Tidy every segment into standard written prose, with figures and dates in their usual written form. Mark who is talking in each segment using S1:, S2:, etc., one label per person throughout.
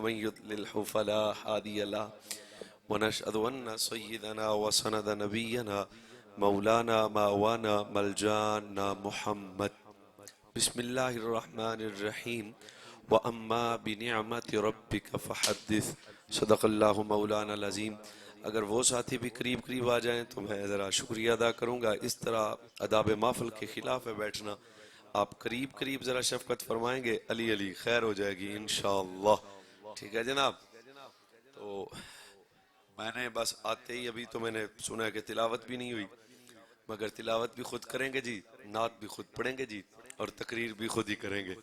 S1: ومن يضلله فلا هادي له ونشهد أن سيدنا وسند نبينا مولانا ماوانا ملجانا محمد بسم اللہ الرحمن الرحیم وَأَمَّا بِنِعْمَةِ رَبِّكَ فَحَدِّثْ صدق اللہ مولانا العظیم۔ اگر وہ ساتھی بھی قریب قریب آ جائیں تو میں ذرا شکریہ ادا کروں گا۔ اس طرح اداب محفل کے خلاف ہے بیٹھنا، آپ قریب قریب ذرا شفقت فرمائیں گے، علی علی خیر ہو جائے گی انشاءاللہ۔ ٹھیک ہے جناب، تو میں نے بس آتے ہی ابھی تو میں نے سنا کہ تلاوت بھی نہیں ہوئی، مگر تلاوت بھی خود کریں گے جی، نعت بھی خود پڑھیں گے جی، اور تقریر بھی خود ہی کریں گے،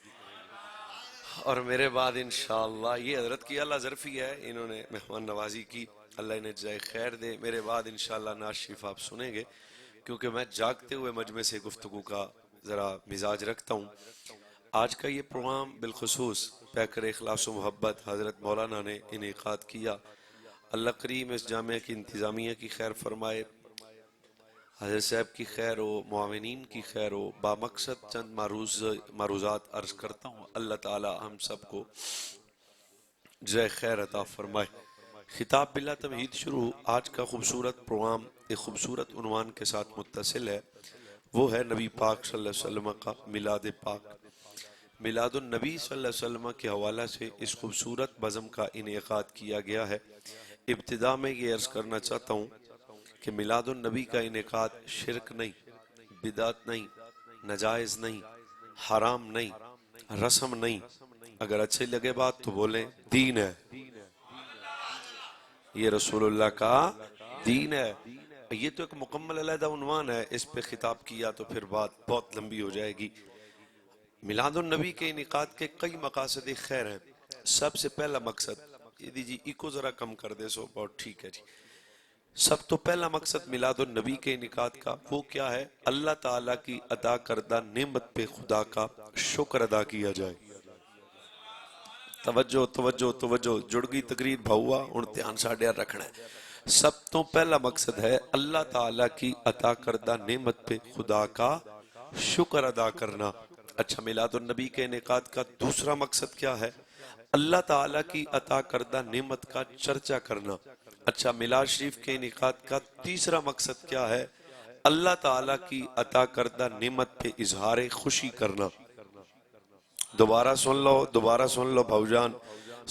S1: اور میرے بعد انشاءاللہ یہ حضرت کی اللہ ظرفی ہے، انہوں نے مہمان نوازی کی، اللہ انہیں جزائے خیر دے۔ میرے بعد انشاءاللہ نعت شریف آپ سنیں گے، کیونکہ میں جاگتے ہوئے مجمع سے گفتگو کا ذرا مزاج رکھتا ہوں۔ آج کا یہ پروگرام بالخصوص پیکر اخلاص و محبت حضرت مولانا نے انعقاد کیا، اللہ کریم اس جامعہ کی انتظامیہ کی خیر فرمائے، حضرت صاحب کی خیر ہو، معاونین کی خیر ہو۔ بامقصد چند معروضات عرض کرتا ہوں، اللہ تعالی ہم سب کو جزائے خیر عطا فرمائے۔ خطاب بلا تمہید شروع۔ آج کا خوبصورت پروگرام ایک خوبصورت عنوان کے ساتھ متصل ہے، وہ ہے نبی پاک صلی اللہ علیہ وسلم کا میلاد پاک۔ میلاد النبی صلی اللہ علیہ وسلم کے حوالہ سے اس خوبصورت بزم کا انعقاد کیا گیا ہے۔ ابتدا میں یہ عرض کرنا چاہتا ہوں کہ میلاد النبی کا انعقاد شرک نہیں، بدعت نہیں، ناجائز نہیں، حرام نہیں، رسم نہیں، اگر اچھے لگے بات تو بولیں دین ہے، یہ رسول اللہ کا دین ہے۔ یہ تو ایک مکمل علیحدہ عنوان ہے، اس پہ خطاب کیا تو پھر بات بہت لمبی ہو جائے گی۔ میلاد النبی کے انعقاد کے کئی مقاصد خیر ہیں۔ سب سے پہلا مقصد، یہ دیجی ایکو ذرا کم کر دے سو بہت ٹھیک ہے جی۔ سب تو پہلا مقصد میلاد النبی کے انعقاد کا وہ کیا ہے؟ اللہ تعالیٰ کی عطا کردہ نعمت پہ خدا کا شکر ادا کیا جائے۔ توجہ توجہ توجہ، جڑ گئی تقریر بھاؤا، انتہان ساڑھے رکھنا ہے۔ سب تو پہلا مقصد ہے اللہ تعالیٰ کی عطا کردہ نعمت پہ خدا کا شکر ادا کرنا۔ اچھا، میلاد النبی کے انعقاد کا دوسرا مقصد کیا ہے؟ اللہ تعالیٰ کی عطا کردہ نعمت کا چرچا کرنا۔ اچھا، میلاد شریف کے انعقاد کا تیسرا مقصد کیا ہے؟ اللہ تعالیٰ کی عطا کردہ نعمت پہ اظہار خوشی کرنا۔ دوبارہ سن لو بھاؤ جان،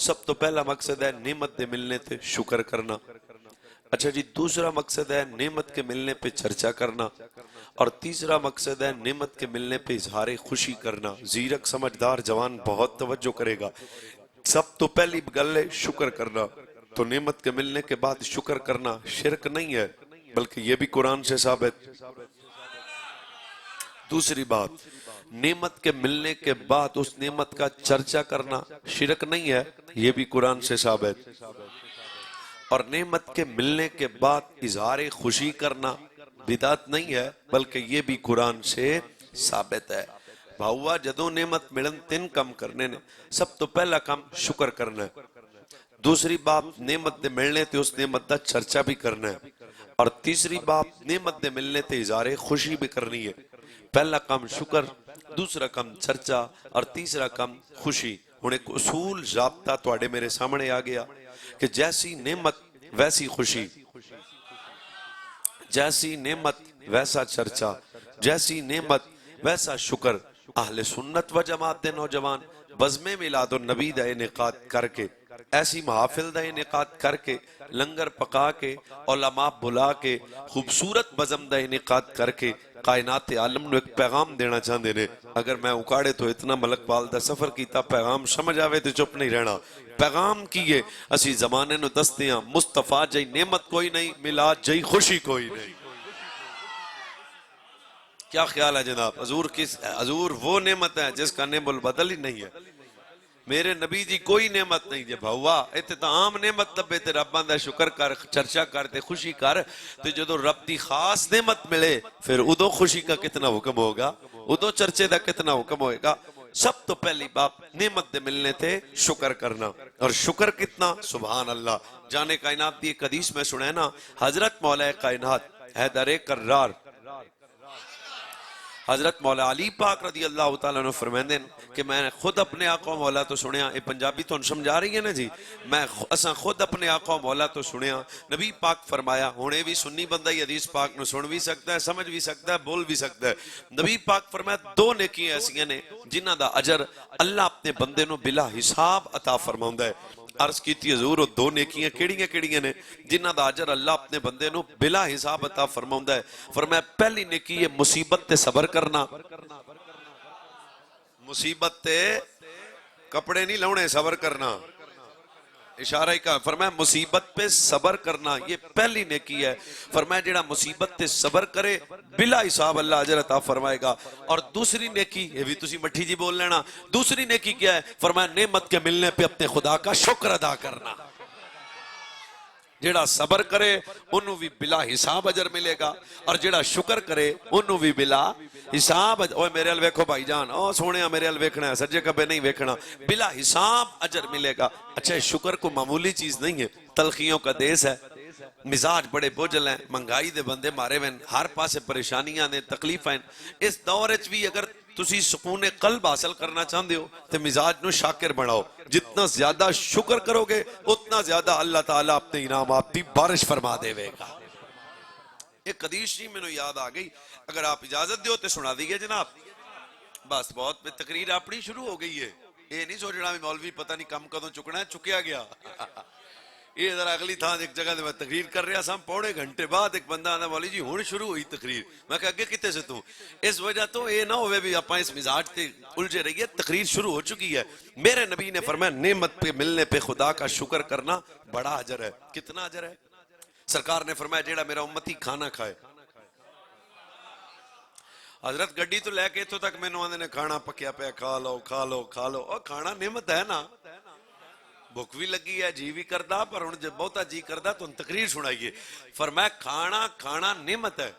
S1: سب تو پہلا مقصد ہے نعمت دے ملنے تے شکر کرنا۔ اچھا جی، دوسرا مقصد ہے نعمت کے ملنے پہ چرچا کرنا، اور تیسرا مقصد ہے نعمت کے ملنے پہ اظہار خوشی کرنا۔ زیرک سمجھدار جوان بہت توجہ کرے گا۔ سب تو پہلی گل ہے شکر کرنا، تو نعمت کے ملنے کے بعد شکر کرنا شرک نہیں ہے، بلکہ یہ بھی قرآن سے ثابت۔ دوسری بات، نعمت کے ملنے کے بعد اس نعمت کا چرچا کرنا شرک نہیں ہے، یہ بھی قرآن سے ثابت۔ اور نعمت کے ملنے کے بعد اظہار خوشی کرنا بدعت نہیں ہے، بلکہ یہ بھی قرآن سے ثابت ہے۔ بھاؤا جدوں نعمت ملن تین کم کرنے نے، سب تو پہلا کام شکر کرنا ہے، دوسری بات نعمت دے ملنے تے اس نعمت دا چرچا بھی کرنا ہے، اور تیسری بات نعمت دے ملنے تے اظہار خوشی بھی کرنی ہے۔ پہلا کام شکر، دوسرا کام چرچا، اور تیسرا کام خوشی۔ ہن ایک اصول ضابطہ تواڈے میرے سامنے آ گیا کہ جیسی نعمت ویسی خوشی، جیسی نعمت ویسا چرچا، جیسی نعمت ویسا شکر۔ اہل سنت و جماعت دے نوجوان بزم میلاد النبی دا انعقاد کر کے، ایسی محافل دا انعقاد کر کے، لنگر پکا کے، علماء بلا کے، خوبصورت بزم دا انعقاد کر کے کائنات عالم نو ایک پیغام دینا چاہندے نے۔ اگر میں اکاڑے تو اتنا ملک پال دا سفر کیتا، پیغام سمجھ آوے تو چپ نہیں رہنا۔ پیغام کیے اسی زمانے نو دستیاں، مصطفیٰ جائی نعمت کوئی نہیں، میلاد جائی خوشی کوئی نہیں۔ کیا خیال ہے جناب؟ حضور وہ نعمت ہے جس کا نعم البدل ہی نہیں ہے۔ میرے نبی دی کوئی نعمت نہیں جے بھاؤا، اتنا عام نعمت لبے تے ربان دا شکر کر، چرچا کر تے خوشی کر، تے جدو رب دی خاص نعمت ملے پھر ادو خوشی کا کتنا حکم ہوگا، ادو چرچے دا کتنا حکم ہوئے گا۔ سب تو پہلی بات نعمت دے ملنے تے شکر کرنا، اور شکر کتنا؟ سبحان اللہ۔ جانے کائنات دی ایک حدیث میں سنے نا، حضرت مولا کائنات حیدر کرار حضرت مولا علی پاک رضی اللہ تعالیٰ عنہ فرمیندے کہ میں نے خود اپنے آقا و مولا تو سنیا، یہ پنجابی تو سمجھا رہی ہے نا جی، اساں خود اپنے آقا و مولا تو سنیا، نبی پاک فرمایا، ہونے بھی سنی بندہ ہی حدیث پاک نو سن بھی سکتا ہے، سمجھ بھی سکتا ہے، بول بھی سکتا ہے۔ نبی پاک فرمایا دو نیکیاں ایسیاں نے جنہ دا اجر اللہ اپنے بندے نو بلا حساب عطا فرماؤندا ہے۔ عرض کیتی حضور دو نیکیاں کیڑیاں کیڑیاں نے جنہ دا اجر اللہ اپنے بندے نو بلا حساب عطا فرماؤندا ہے؟ فرمایا پہلی نیکی ہے مصیبت تے صبر کرنا، مصیبت تے کپڑے نہیں لاؤنے، صبر کرنا، اشارہ ہی کہا، فرمایا مصیبت پہ صبر کرنا، یہ پہلی نیکی ہے۔ فرمایا جیڑا مصیبت تے صبر کرے بلا حساب اللہ اجر عطا فرمائے گا۔ اور دوسری نیکی، یہ بھی تسی مٹھی جی بول لینا، دوسری نیکی کیا ہے؟ فرمایا نعمت کے ملنے پہ اپنے خدا کا شکر ادا کرنا۔ جیڑا صبر کرے انہوں بھی بلا حساب اجر ملے گا، اور جیڑا شکر کرے انہوں بھی بلا حساب اجر۔ اوہ میرے ال ویکھو بھائی جان، اوہ سونیا میرے ال ویکھنا ہے، سجے کبے نہیں ویکھنا، بلا حساب اجر ملے گا۔ اچھا شکر کو معمولی چیز نہیں ہے، تلخیوں کا دیس ہے، مزاج بڑے بوجھل ہیں، منگائی دے بندے مارے وین، ہر پاسے پریشانیاں نے، تکلیف ہیں۔ اس دور اچ بھی اگر تسی سکون قلب حاصل کرنا چاہتے ہو تو مزاج نو شاکر بناؤ، جتنا زیادہ شکر کرو گے اتنا زیادہ اللہ تعالیٰ اپنے انعامات کی بارش فرما دے گا۔ ایک حدیث ہی میں نے یاد آ گئی، اگر آپ اجازت دیو تو سنا دیئے جناب۔ بس بہت پہ تقریر اپنی شروع ہو گئی ہے، یہ نہیں سوچنا بھی مولوی پتہ نہیں کم کدوں چکنا ہے، چکیا گیا۔ یہ ذرا اگلی تھا ایک جگہ دے میں تقریر کر رہا سا، پونے گھنٹے بعد ایک بندہ آنا مولوی جی ہون شروع ہوئی تقریر، میں کہا اگے کتے سے تو اس وجہ تو یہ نہ ہوئے بھی اپنا اس مزاج تے الجھے رہی ہے، تقریر شروع ہو چکی ہے۔ میرے نبی نے فرمایا نعمت پہ ملنے پہ خدا کا شکر کرنا بڑا اجر ہے۔ کتنا اجر ہے؟ سرکار نے فرمایا جیڑا میرا امتی کھانا کھائے، حضرت گڈی تو لے کے اتھوں تک میں نے نے کھانا پکیا پیا، کھا لو کھا لو کھا لو، اور کھانا نعمت ہے نا، بھوک بھی لگی ہے، جی بھی کردہ، پر ہن جب بہتا جی کردہ تو تقریر سنائیے۔ فرمایا کھانا نعمت ہے،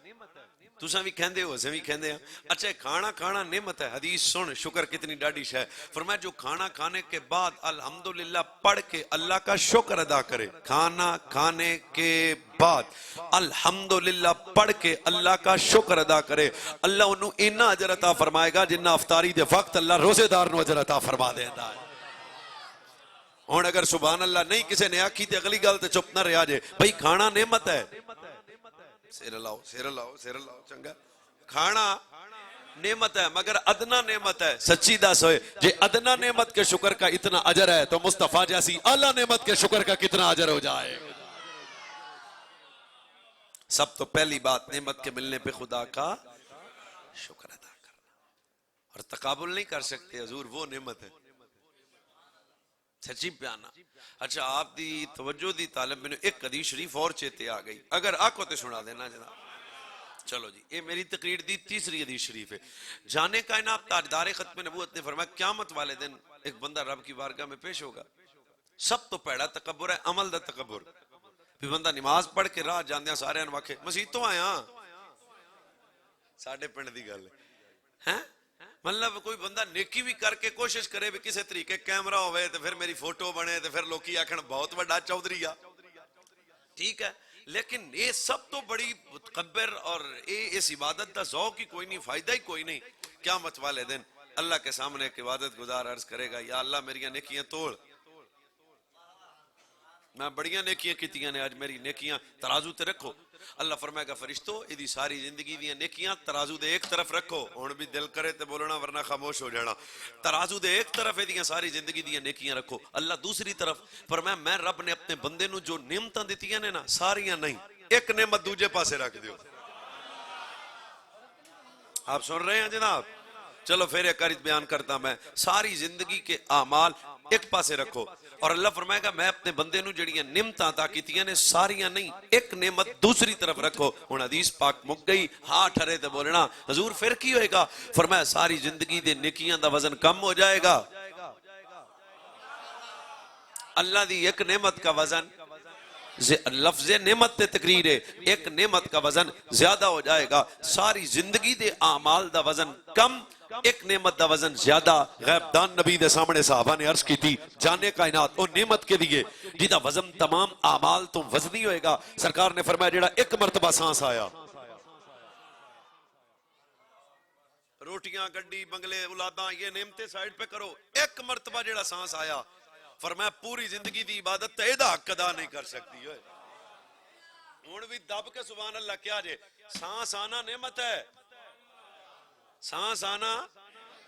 S1: تساں بھی کہندے ہو اسے بھی کہندے ہیں، اچھا کھانا نعمت ہے۔ حدیث سن، شکر کتنی ڈاڈی ہے۔ فرمایا جو کھانا کھانے کے بعد الحمدللہ پڑھ کے اللہ کا شکر ادا کرے، کھانا کھانے کے بعد الحمدللہ پڑھ کے اللہ کا شکر ادا کرے، اللہ انہوں اینا اجر عطا فرمائے گا جنہ افطاری دے وقت اللہ روزے دار نو اجر عطا فرما دیتا ہے۔ اور اگر سبحان اللہ نہیں کسی نے آکھی تے اگلی گل تے چپ نہ رہا جے، بھئی کھانا نعمت ہے، سیر اللہ چنگا، کھانا نعمت ہے مگر ادنا نعمت ہے۔ سچی دس ہوئے جے ادنا نعمت کے شکر کا اتنا اجر ہے تو مصطفیٰ جیسی اعلیٰ نعمت کے شکر کا کتنا اجر ہو جائے۔ سب تو پہلی بات نعمت کے ملنے پہ خدا کا شکر ادا کرنا، اور تقابل نہیں کر سکتے حضور وہ نعمت ہے، سچی پیانا۔ اچھا آپ دی توجہ دی طالب میں نے ایک حدیث شریف اور چیتے آ گئی، اگر آنکھوں تے سنا دینا جناب۔ چلو جی، یہ میری تقریر دی تیسری حدیث شریف ہے۔ جانے کائنات تاجدار ختم نبوت نے فرمایا قیامت والے دن ایک بندہ رب کی بارگاہ میں پیش ہوگا، سب تو پہلا تکبر ہے عمل دا تکبر، بھی بندہ نماز پڑھ کے راہ جاندیاں سارے ان واقع مسیح تو آیا ساڑھے پنڈ دی گل ہے، مطلب کوئی بندہ نیکی بھی کر کے کوشش کرے بھی کسی طریقے کیمرہ ہوئے تو پھر میری فوٹو بنے تو پھر لوکی آکھن بہت بڑا چودھری آ، ٹھیک ہے، لیکن یہ سب تو بڑی متکبر اور اس عبادت دا ذوق ہی کوئی نہیں، فائدہ ہی کوئی نہیں۔ قیامت والے دن اللہ کے سامنے ایک عبادت گزار عرض کرے گا یا اللہ میری نیکیاں توڑ، میں بڑیاں نیکیاں کیتیاں نے، آج میری نیکیاں ترازو تے رکھو۔ اللہ فرمائے گا فرشتو ایدی ساری زندگی دیاں نیکیاں ترازو دے ایک طرف رکھو، ہون بھی دل کرے تے بولنا ورنہ خاموش ہو جانا، ترازو دے ایک طرف ایدیاں ساری زندگی دیاں نیکیاں رکھو، اللہ دوسری طرف۔ فرمایا میں رب نے اپنے بندے نو جو نعمتاں دیتیاں نے نا ساریاں نہیں، ایک نعمت دوجے پاسے رکھ دیو۔ آپ سن رہے ہیں جناب؟ چلو پھر ایک کاری بیان کرتا میں، ساری زندگی کے اعمال ایک پاسے رکھو، اور اللہ فرمائے گا میں اپنے بندے نو جڑیاں نعمتاں عطا کیتیاں نے ساریاں نہیں، ایک نعمت دوسری طرف رکھو۔ ہن حدیث پاک مک گئی، ہاں ٹھرے تے بولنا حضور پھر کی ہوئے گا؟ فرمایا ساری زندگی دے نیکیاں دا وزن کم ہو جائے گا، اللہ دی ایک نعمت کا وزن، لفظ نعمت تے تقریر ہے، ایک نعمت کا وزن زیادہ ہو جائے گا، ساری زندگی دے اعمال دا وزن کم، ایک نعمت دا وزن زیادہ۔ غیب دان نبی دے سامنے صحابہ نے عرض کی تھی جانے کائنات او نعمت کے دیئے جیدہ وزن تمام اعمال تو وزنی ہوئے گا، سرکار نے فرمایا جیڑا ایک مرتبہ سانس آیا روٹیاں گڈی بنگلے اولاداں یہ نعمتیں سائیڈ پہ کرو. ایک مرتبہ جیڑا سانس آیا فرمایا پوری زندگی دی عبادت تے ایدا حق ادا نہیں کر سکتی. ہوئے ہن بھی دب کے سبحان اللہ کیا جے. سانس آنا نعمت ہے, سانس آنا,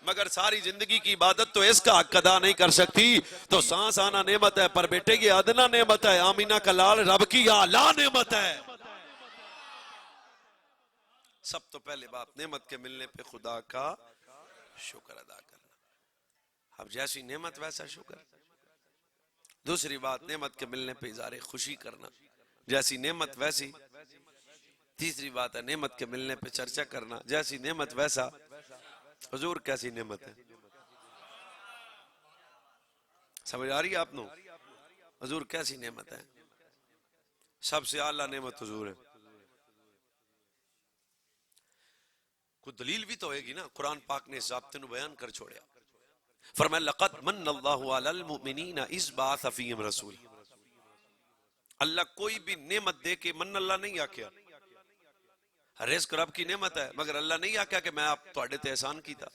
S1: مگر ساری زندگی کی عبادت تو اس کا حق ادا نہیں کر سکتی. تو سانس آنا نعمت ہے, پر بیٹے یہ ادنا نعمت ہے. آمینہ کا لال رب کی اعلیٰ نعمت ہے. سب تو پہلے بات نعمت کے ملنے پہ خدا کا شکر ادا کرنا. اب جیسی نعمت ویسا شکر. دوسری بات نعمت کے ملنے پہ اظہار خوشی کرنا, جیسی نعمت ویسی. تیسری بات ہے نعمت کے ملنے پہ چرچا کرنا, جیسی نعمت ویسا. حضور کیسی نعمت ہے, سمجھ آ رہی ہے آپ نو؟ حضور کیسی نعمت ہے, سب سے اعلیٰ نعمت حضور ہے. کوئی دلیل بھی تو ہوئے گی نا. قرآن پاک نے اس ضابطے نو بیان کر چھوڑیا. فرمایا لقد من اللہ علی المؤمنین اذ بعث فیہم رسول. اللہ کوئی بھی نعمت دے کے من اللہ نہیں آکیا. رزق رب کی نعمت ہے, مگر اللہ نہیں آکیا کہ میں آپ تواڈے تے احسان کیتا.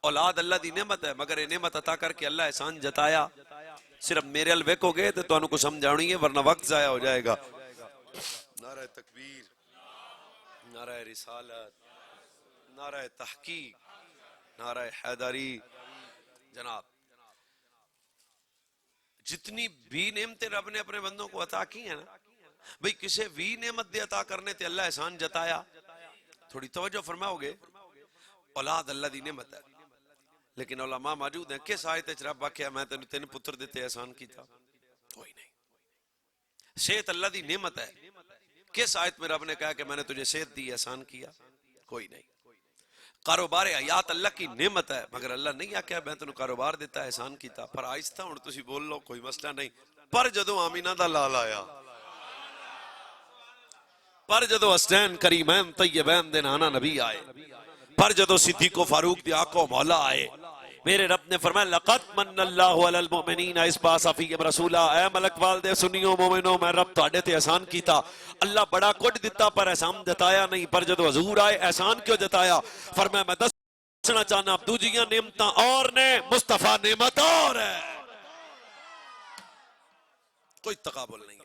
S1: اولاد اللہ دی نعمت ہے, مگر یہ نعمت عطا کر کے اللہ احسان جتایا. صرف میرے ال ویکو گے تو تانوں کو سمجھاؤنی ہے, ورنہ وقت ضائع ہو جائے گا. نعرہ تکبیر, نعرہ رسالت, نعرہ تحقیق, نعرہ حیدری. جناب جتنی بھی نعمتیں رب نے اپنے بندوں کو عطا کی ہیں نا بھئی, کسے بھی نعمت دے عطا کرنے تے اللہ احسان جتایا. تھوڑی توجہ فرماؤ گے. اولاد اللہ دی نعمت ہے, لیکن علماء موجود ہیں کس آیت وچ رب آکھیا میں تینوں 3 پتر دیتے احسان کیتا؟ کوئی نہیں. صحت اللہ دی نعمت ہے, کس آیت میں رب نے کہا کہ میں نے تجھے صحت دی احسان کیا؟ کوئی نہیں. کاروبار حیات اللہ کی نعمت ہے, مگر اللہ نہیں آکھیا میں تینوں کاروبار دیتا احسان کیتا. پر آہستہ ہن تسی بول لو کوئی مسئلہ نہیں. پر جدوں آمینہ دا لال آیا, پر جدو حسین کریمین طیبین دے نانا نبی آئے, پر جدو صدیق و فاروق دی آقا و مولا آئے, میرے رب نے فرمایا لقد من اللہ علی المؤمنین اذ بعث فیہم رسولا. اے ملک والدے سنیو مومنو, میں رب تواڈے تے احسان کیتا. اللہ بڑا کچھ دیتا پر احسان جتایا نہیں. پر جدو حضور آئے احسان کیوں جتایا؟ فرمایا میں دسنا چاہنا دوجیاں نعمتاں اور نے, مصطفیٰ نعمت اور ہے. کوئی تقابل نہیں ہے.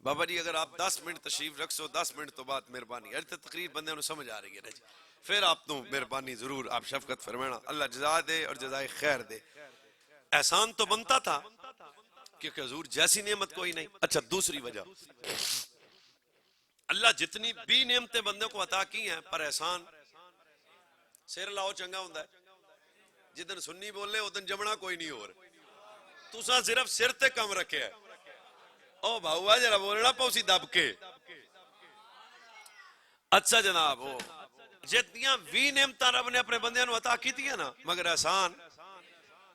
S1: بابا جی اگر آپ 10 منٹ تشریف رکھ سو, 10 منٹ تو بعد مہربانی ارتے تقریر بندے انہوں سمجھ آ رہی ہے نا جی, پھر آپ تو مہربانی ضرور آپ شفقت فرمانا. اللہ جزا دے اور جزائے خیر دے. احسان تو بنتا تھا کیونکہ حضور جیسی نعمت کوئی نہیں. اچھا دوسری وجہ, اللہ جتنی بھی نعمتیں بندوں کو عطا کی ہیں پر احسان سیر لاؤ چنگا ہوندا ہے. جدن سنی بولے ادن جمنا کوئی نہیں ہو رہا. تساں صرف سر تے کم رکھے ہے. او بھاؤا جرا بولنا پوسی دب کے. اچھا جناب, وہ جتنیاں بھی نعمتاں رب نے اپنے بندیاں نو عطا کیتی ہیں نا, مگر احسان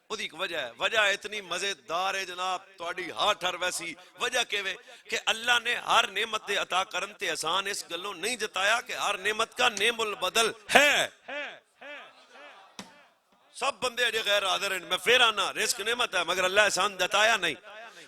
S1: وہ ایک وجہ ہے. وجہ اتنی مزیدار ہے جناب, تواڈی ہاتھ ہر ویسی وجہ کیویں کہ اللہ نے ہر نعمت دے عطا کرن تے احسان اس گلوں نہیں جتایا کہ ہر نعمت کا نعم البدل ہے. سب بندے اجے غیر حاضر ہیں. میں پھر آنا, رزق نعمت ہے مگر اللہ احسان جتایا نہیں.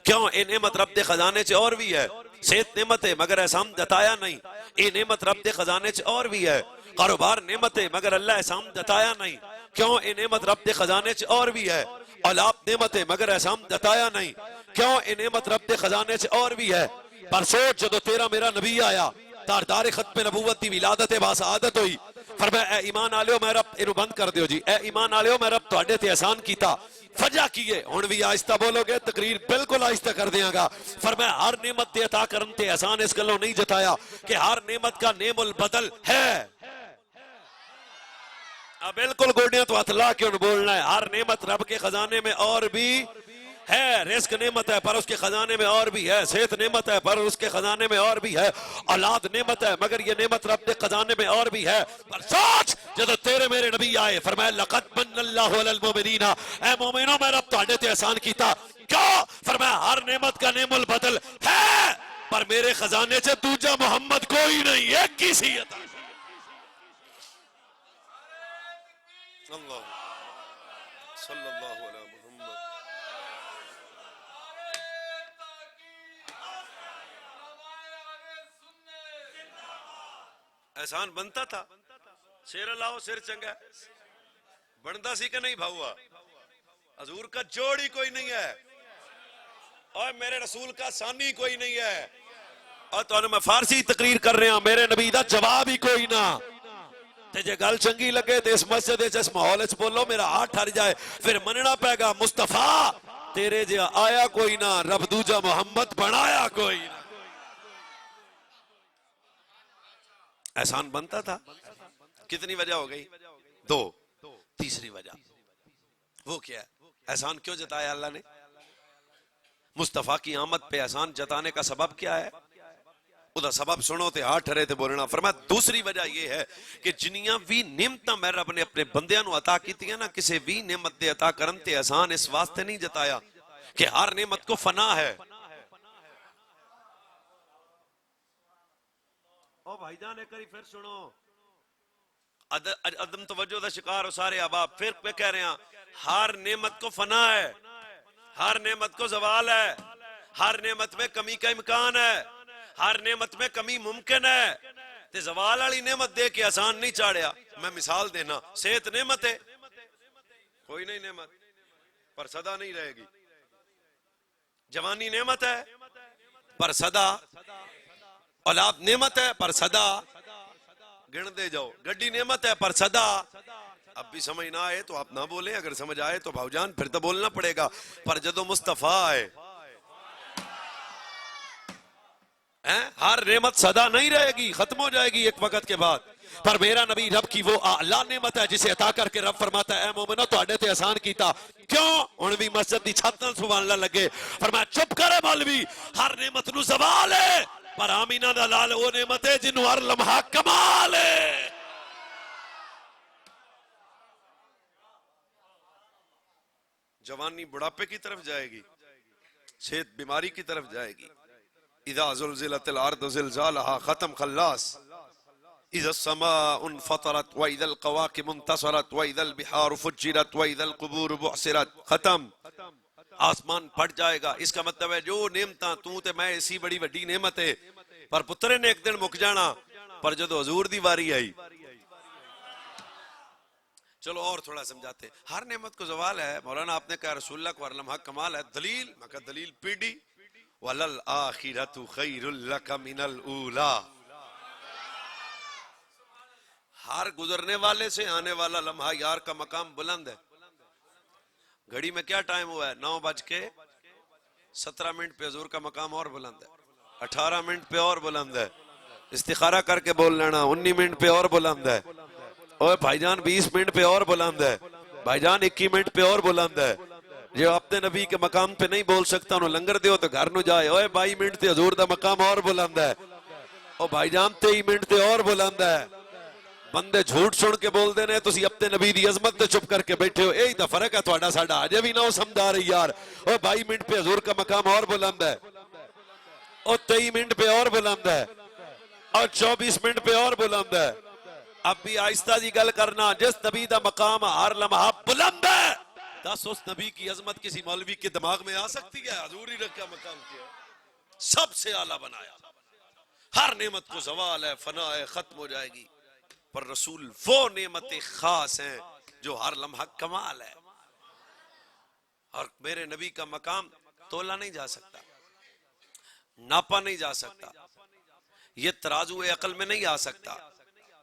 S1: کیوں؟ اے نعمت رب دے خزانے چ اور بھی ہے. صحت نعمت ہے مگر احسان جتایا نہیں. اے نعمت رب دے خزانے چ اور بھی ہے. کاروبار نعمت ہے مگر اللہ احسان جتایا نہیں. کیوں؟ اے نعمت رب دے خزانے چ اور بھی ہے. اولاد نعمت ہے مگر احسان جتایا نہیں. کیوں؟ اے نعمت رب دے خزانے چ اور بھی ہے. پر سوچ جدو تیرا میرا نبی آیا, تاردار ختم نبوت دی ولادت باسعادت ہوئی, فرمایا اے ایمان آلیو میں رب انہوں بند کر دیو جی, اے ایمان آلیو میں رب تواڈے تے احسان کیتا. وجہ کیے ہن بھی آہستہ بولو گے, تقریر بالکل آہستہ کر دیاں گا. فرمایا ہر نعمت دے عطا کرن تے احسان اس گلوں نہیں جتایا کہ ہر نعمت کا نعم البدل ہے. اب بالکل گوڑیاں تو ہاتھ لا کے ان بولنا ہے. ہر نعمت رب کے خزانے میں اور بھی ہے. رزق نعمت ہے پر اس کے خزانے میں اور بھی ہے. صحت نعمت ہے پر اس کے خزانے میں اور بھی ہے. اولاد نعمت ہے مگر یہ نعمت رب کے خزانے میں اور بھی ہے. پر سوچ جب تیرے میرے نبی آئے, فرمایا لقد من اللہ علی المؤمنین, اے مومنوں میں رب تواڈے تے احسان کیتا. کیوں؟ فرمایا ہر نعمت کا نعم البدل ہے, پر میرے خزانے سے دوجا محمد کوئی نہیں, ایک کی سی عطا. اللہ صلی اللہ علیہ محمد. احسان بنتا تھا سر لاؤ سر چنگا بنتا سی کہ نہیں بھاؤا حضور کا جوڑ ہی کوئی نہیں ہے اور میرے رسول کا ثانی کوئی نہیں ہے اور تو میں فارسی تقریر کر رہا ہوں میرے نبی دا جواب ہی کوئی نہ تے جے گل چنگی لگے تے اس مسجد اس ماحول وچ بولو میرا ہاتھ ٹھر جائے پھر مننا پے گا مصطفیٰ تیرے جے آیا کوئی نہ رب دوجا محمد بنایا کوئی نہ احسان بنتا تھا کتنی وجہ ہو گئی دو تیسری وجہ وہ کیا ہے احسان کیوں جتایا اللہ نے مصطفیٰ کی آمد پہ احسان جتانے کا سبب کیا ہے ادھا سبب سنو تے ہاتھ ٹھرے تے بولنا فرمایا دوسری وجہ یہ ہے کہ جنیاں بھی نعمتاں میں رب نے اپنے بندیاں نو عطا کیتی ہیں نا کسے بھی نعمت دے عطا کرن تے احسان اس واسطے نہیں جتایا کہ ہر نعمت کو فنا ہے او بھائی جان ایک پھر سنو عدم توجہ دا شکار ہو سارے احباب پھر میں کہہ رہے ہیں ہر نعمت کو فنا ہے ہر نعمت کو زوال ہے ہر نعمت میں کمی کا امکان ہے ہر نعمت میں کمی ممکن ہے تے زوال والی نعمت دے کے آسان نہیں چاڑیا میں مثال دینا صحت نعمت ہے کوئی نہیں نعمت پر سدا نہیں رہے گی جوانی نعمت ہے پر سدا اولاد نعمت ہے پر سدا گن دے جاؤ گڈی نعمت ہے پر سدا اب بھی سمجھ نہ آئے تو آپ نہ بولیں اگر سمجھ آئے تو بھاؤ جان پھر تو بولنا پڑے گا پر جدو مصطفیٰ آئے ہر نعمت سدا نہیں رہے گی ختم ہو جائے گی ایک وقت کے بعد پر میرا نبی رب کی وہ اعلیٰ نعمت ہے جسے عطا کر کے رب فرماتا ہے اے مومنو تو اڈے تے آسان کیتا کیوں ان بھی مسجد دی چھت نال سبحان اللہ لگے فرمایا چپ کرے مولوی ہر نعمت نو زوال ہے پر آمینہ دا لال وہ نعمت ہے جنہوں ہر لمحہ کمال ہے جوانی بڑھاپے کی طرف جائے گی صحت بیماری کی طرف جائے گی اذا زلزلت الارض زلزالها ختم خلاص اذا السماء انفطرت واذا القواكب انتصرت واذا البحار فجرت واذا القبور بعثرت ختم آسمان پھٹ جائے گا اس کا مطلب ہے جو نعمتاں تو تے میں اسی بڑی وڈی نعمت ہے پر پترے نے ایک دن مک جانا پر جدو حضور دی واری آئی چلو اور تھوڑا سمجھاتے ہر نعمت کو زوال ہے مولانا آپ نے کہا رسول اللہ کو ہر لمحہ کمال ہے دلیل میں کہا دلیل پیڑی وَلَلْآخِرَةُ خَيْرٌ لَكَ مِنَ الْأُولَى ہر گزرنے والے سے آنے والا لمحہ یار کا مقام بلند ہے گھڑی میں کیا ٹائم ہوا ہے 9:17 پہ حضور کا مقام اور بلند ہے 18 منٹ پہ اور بلند ہے استخارہ کر کے بول لینا 19 منٹ پہ اور بلند ہے اوہ بھائی جان 20 منٹ پہ اور بلند ہے بھائی جان 21 منٹ پہ اور بلند ہے جو اپنے نبی کے مقام پہ نہیں بول سکتا انہوں لنگر دیو تو گھر نو جائے اوہ 22 منٹ تے حضور دا مقام اور بلند ہے او بھائی جان 23 منٹ تے اور بلند ہے بندے جھوٹ سن کے بول دینے تسی اپنے نبی دی عظمت تے چپ کر کے بیٹھے ہو یہی دا فرق ہے تھوڑا ساڈا اجے بھی نہ ہو سمجھا رہی یار او 22 منٹ پہ حضور کا مقام اور بلند ہے او 23 منٹ پہ اور بلند ہے اور 24 منٹ پہ اور بلند ہے اب بھی آہستہ جی گل کرنا جس نبی دا مقام ہر لمحہ بلند ہے دس اس نبی کی عظمت کسی مولوی کے دماغ میں آ سکتی ہے حضور ہی رکھا مقام کیا سب سے اعلیٰ بنایا ہر نعمت کو زوال ہے فنا ہے ختم ہو جائے گی پر رسول وہ نعمت خاص ہیں جو ہر لمحہ کمال ہے اور میرے نبی کا مقام تولا نہیں جا سکتا ناپا نہیں جا سکتا یہ ترازو عقل میں نہیں آ سکتا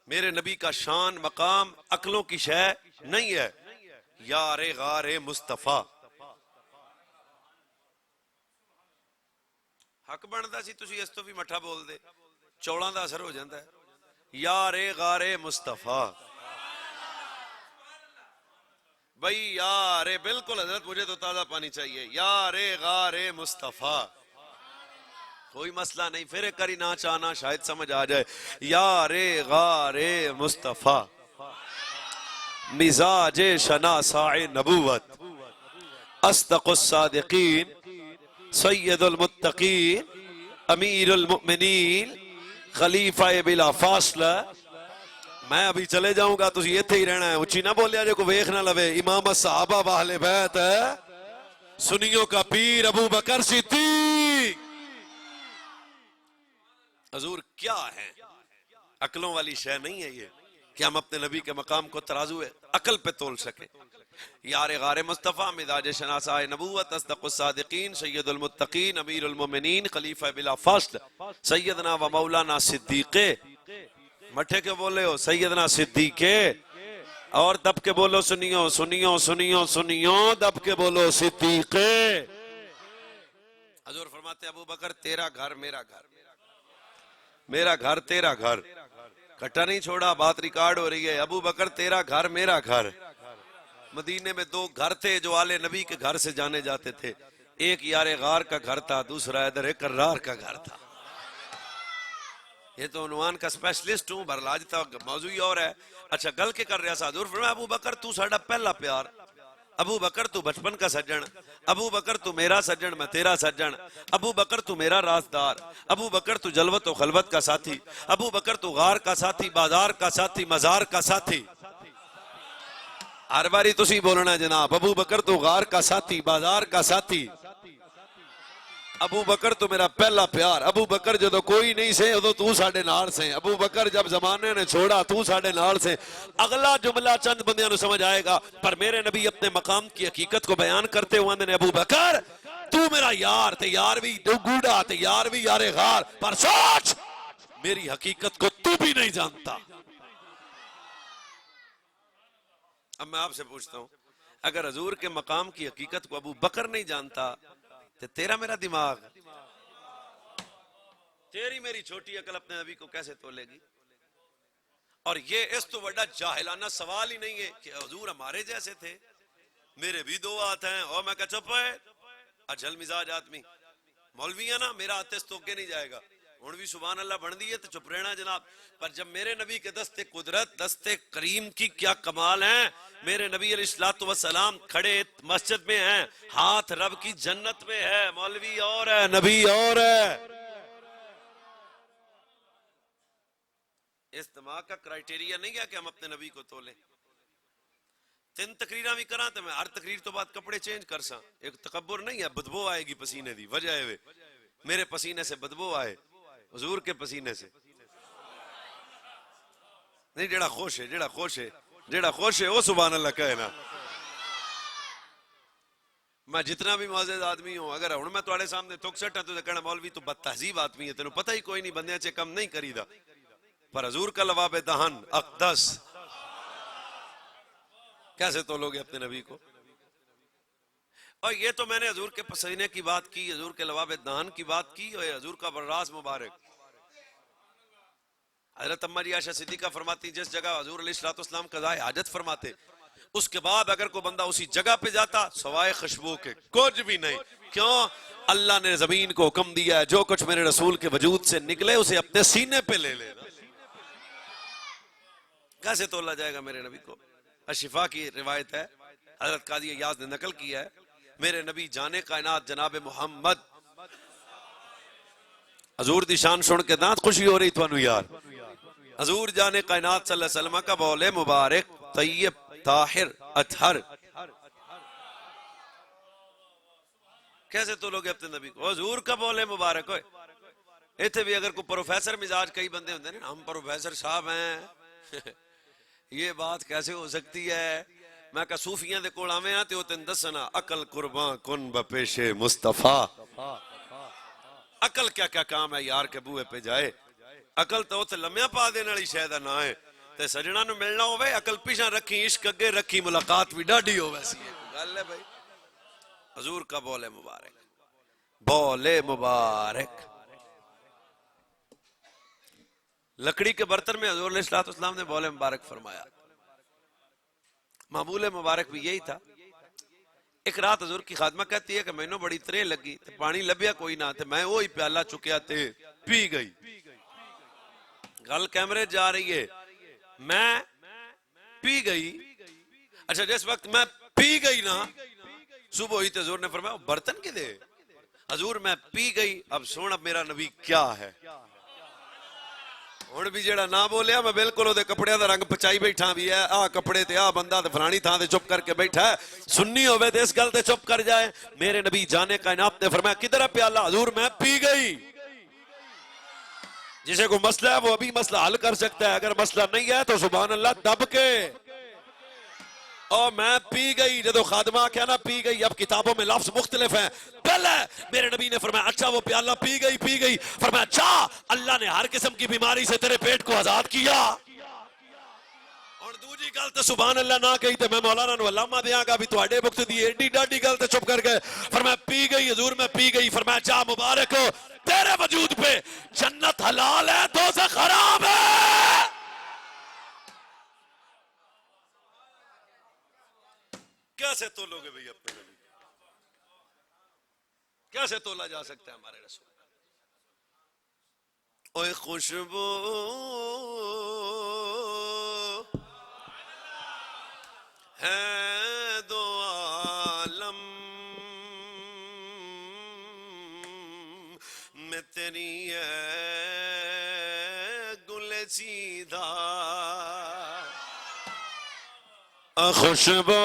S1: میرے نبی کا شان مقام عقلوں کی شے نہیں ہے یار غار مصطفیٰ حق بنتا سی تسی اس تو بھی مٹھا بول دے چوڑاں دا اثر ہو جاتا ہے یار غار مصطفیٰ بھئی یار بالکل حضرت مجھے تو تازہ پانی چاہیے یار غار مصطفیٰ کوئی مسئلہ نہیں پھر ایک کری نہ چاہنا شاید سمجھ آ جائے یار غار مصطفیٰ مزاج شناساء نبوت اصدق الصادقین سید المتقین امیر المؤمنین خلیفہ بلا فاصلہ میں ابھی چلے جاؤں گا تو یہ تھے ہی رہنا ہے اچھی نہ بولیا جو کو ویخ نہ لوے امام صحابہ واہل بیت ہے سنیوں کا پیر ابو بکر صدیق حضور کیا ہے عقلوں والی شے نہیں ہے یہ کہ ہم اپنے نبی کے مقام کو ترازو عقل پہ تول سکیں. یار غار مصطفیٰ، مزاج شناسائے نبوت، اصدق الصادقین، سید المتقین، امیر المومنین، خلیفہ بلا فصل، سیدنا و مولانا صدیق. مٹھے کے بولے ہو سیدنا صدیق، اور دب کے بولو سنیو سنیو سنیو سنیو، دب کے بولو صدیق. حضور فرماتے ابو بکر تیرا گھر میرا گھر، میرا گھر تیرا گھر، کٹا نہیں چھوڑا، بات ریکارڈ ہو رہی ہے. ابو بکر تیرا گھر میرا گھر. مدینے میں دو گھر تھے جو آل نبی کے گھر سے جانے جاتے تھے. ایک یار غار کا گھر تھا، دوسرا ادھر کرار کا گھر تھا. یہ تو عنوان کا اسپیشلسٹ ہوں، برلاج تھا، موضوع ہی اور ہے. اچھا گل کے کر رہا سا. حضور فرمایا ابو بکر تو ساڈا پہلا پیار، ابو بکر تو بچپن کا سجن، ابو بکر تو میرا سجن میں تیرا سجن، ابو بکر تو میرا رازدار، ابو بکر تو جلوت و خلوت کا ساتھی، ابو بکر تو غار کا ساتھی، بازار کا ساتھی، مزار کا ساتھی. ہر باری تسی بولنا جناب، ابو بکر تو غار کا ساتھی، بازار کا ساتھی. ابو بکر تو میرا پہلا پیار. ابو بکر جدو کوئی نہیں سے ادو تو ساڈے نال سے. ابو بکر جب زمانے نے چھوڑا تو ساڈے نال سے. اگلا جملہ چند بندیاں نو سمجھ آئے گا، پر میرے نبی اپنے مقام کی حقیقت کو بیان کرتے ہوئے نے ابو بکر تو میرا یار تے یار بھی گوڑا تے یار بھی یار غار، پر سوچ میری حقیقت کو تو بھی نہیں جانتا. اب میں آپ سے پوچھتا ہوں، اگر حضور کے مقام کی حقیقت کو ابو بکر نہیں جانتا تو تیرا میرا دماغ، تیری میری چھوٹی عقل اپنے نبی کو کیسے تولے گی؟ اور یہ اس تو بڑا جاہلانہ سوال ہی نہیں ہے کہ حضور ہمارے جیسے تھے، میرے بھی دو ہاتھ ہیں. اور میں کہا چپ ہے اجل مزاج آدمی، مولوی ہے نا میرا ہاتھ اس تو اگے نہیں جائے گا. ہوں بھی سبحان اللہ بن دی ہے تو چپ رہنا جناب. پر جب میرے نبی کے دست قدرت، دست کریم کی کیا کمال ہیں. میرے نبی علیہ الصلوۃ والسلام کھڑے مسجد میں ہیں، ہاتھ رب کی جنت میں ہے، مولوی اور ہے نبی اور ہے. اس دماغ کا کرائٹیریا نہیں ہے کہ ہم اپنے نبی کو تولیں. 3 تقریراں بھی کراں تو میں ہر تقریر تو بعد کپڑے چینج کر ساں. ایک تکبر نہیں ہے، بدبو آئے گی پسینے دی، وجہ ہے میرے پسینے سے بدبو آئے، حضور کے پسینے سے نہیں. جیڑا خوش ہے، جیڑا خوش ہے، جیڑا خوش ہے وہ سبحان اللہ کہے نا. میں جتنا بھی معزز آدمی ہوں، اگر ہوں میں تواڈے سامنے تھک سٹا تو کہنا مولوی تو بد تہذیب آدمی ہے، تینوں پتہ ہی کوئی نہیں، بندیاں چ کم نہیں کریدا. پر حضور کا لواب دہن اقدس کیسے تولو گے اپنے نبی کو؟ اور یہ تو میں نے حضور کے پسینے کی بات کی، حضور کے لواب دہن کی بات کی، اور حضور کا براز مبارک. حضرت اما جی عائشہ صدیقہ فرماتی جس جگہ حضور علیہ الصلوۃ والسلام قضائے حاجت فرماتے، اس کے بعد اگر کوئی بندہ اسی جگہ پہ جاتا سوائے خوشبو کے کچھ بھی نہیں. کیوں؟ اللہ نے زمین کو حکم دیا ہے جو کچھ میرے رسول کے وجود سے نکلے اسے اپنے سینے پہ لے لینا. کیسے تولا جائے گا میرے نبی کو؟ الشفا کی روایت ہے، حضرت قاضی ایاز نے نقل کیا ہے، میرے نبی جانے کائنات جناب محمد، حضور دی شان سن کے دانت خوشی ہو رہی تھانو یار. حضور جانے کائنات صلی اللہ علیہ وسلم کا بول مبارک طیب طاہر اطہر. کیسے تو لوگ اپنے نبی کو؟ حضور کا بول مبارک ہوئے. ایتھے بھی اگر کوئی پروفیسر مزاج کئی بندے ہوندے ہیں، ہم پروفیسر صاحب ہیں یہ بات کیسے ہو سکتی ہے؟ میں کہا صوفیاں دے کول آویں ہاں تے او تین دسنا عقل قربان کن بپیش مصطفیٰ. عقل کیا کیا کام ہے یار کے بوئے پہ جائے. عقل تو تے لمحہ پا دینے والی شے دا نہ ہے. تے سجنا نو ملنا ہوے عقل پیچھے رکھی، عشق اگے رکھی، ملاقات بھی ڈاڈی ہو ویسی ہے. گل ہے بھائی. حضور کا بول مبارک، بول مبارک. لکڑی کے برتن میں حضور علیہ الصلوۃ والسلام نے بول مبارک فرمایا. معمول مبارک بھی یہی تھا. ایک رات حضور کی خادمہ کہتی ہے کہ میں نو بڑی ترے لگی تے پانی لبیا کوئی نہ تے میں وہی پیالہ چکیا تے پی گئی. گل کیمرے جا رہی ہے، میں پی گئی. اچھا جس وقت میں پی گئی نا صبح ہوئی تے حضور نے فرمایا برتن کے دے. حضور میں پی گئی. اب سن اب میرا نبی کیا ہے. ہن بھی جیڑا نہ بولیا میں بالکل اودے کپڑے دا رنگ پچائی بیٹھا بھی ہے. آ کپڑے تے آ بندہ تے فلانی تھاں تے چپ کر کے بیٹھا ہے. سنی ہوے تے اس گل تے چپ کر جائے. میرے نبی جانے کائنات نے فرمایا کدھر ہے پیالہ؟ حضور میں پی گئی. جسے کوئی مسئلہ ہے وہ ابھی مسئلہ حل کر سکتا ہے، اگر مسئلہ نہیں ہے تو سبحان اللہ دب کے اور میں پی گئی، جدو خادمہ کیا نا پی گئی، اب کتابوں میں لفظ مختلف ہیں، پہلے میرے نبی نے فرمایا اچھا وہ پیالہ پی گئی، فرمایا اچھا اللہ نے ہر قسم کی بیماری سے تیرے پیٹ کو آزاد کیا، اور دوجی گل تے سبحان اللہ نہ کہی تے میں مولانا نو علامہ دیاں گا بھی تواڈے وقت دی ایڈی ڈاڈی گل تے چپ کر گئے، فرمایا پی گئی حضور میں پی گئی، فرمایا جا مبارک ہو تیرے وجود پہ جنت حلال ہے دوزخ حرام ہے۔ کیسے تولو گے بھئی اپنے نبی، کیسے تولا جا سکتا ہے ہمارے رسول؟ اوے خوشبو ہے دو عالم میں تیری ہے گل سیدھا، خوشبو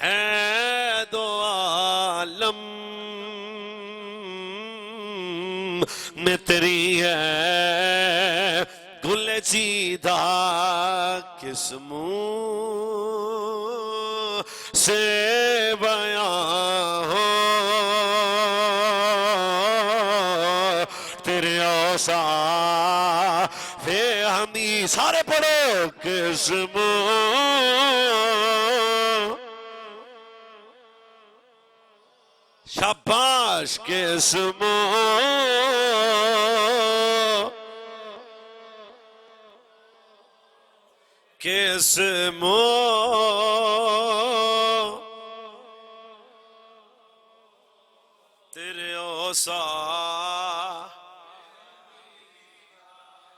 S1: ہے دو عالم میں تیری ہے گل سیدھا، کس منہ سے بیان ہو تیرے اوصاف ہمیں، سارے پڑھو، کس منہ، شاباش، کس منہ کس منہ تیرے اوصاف،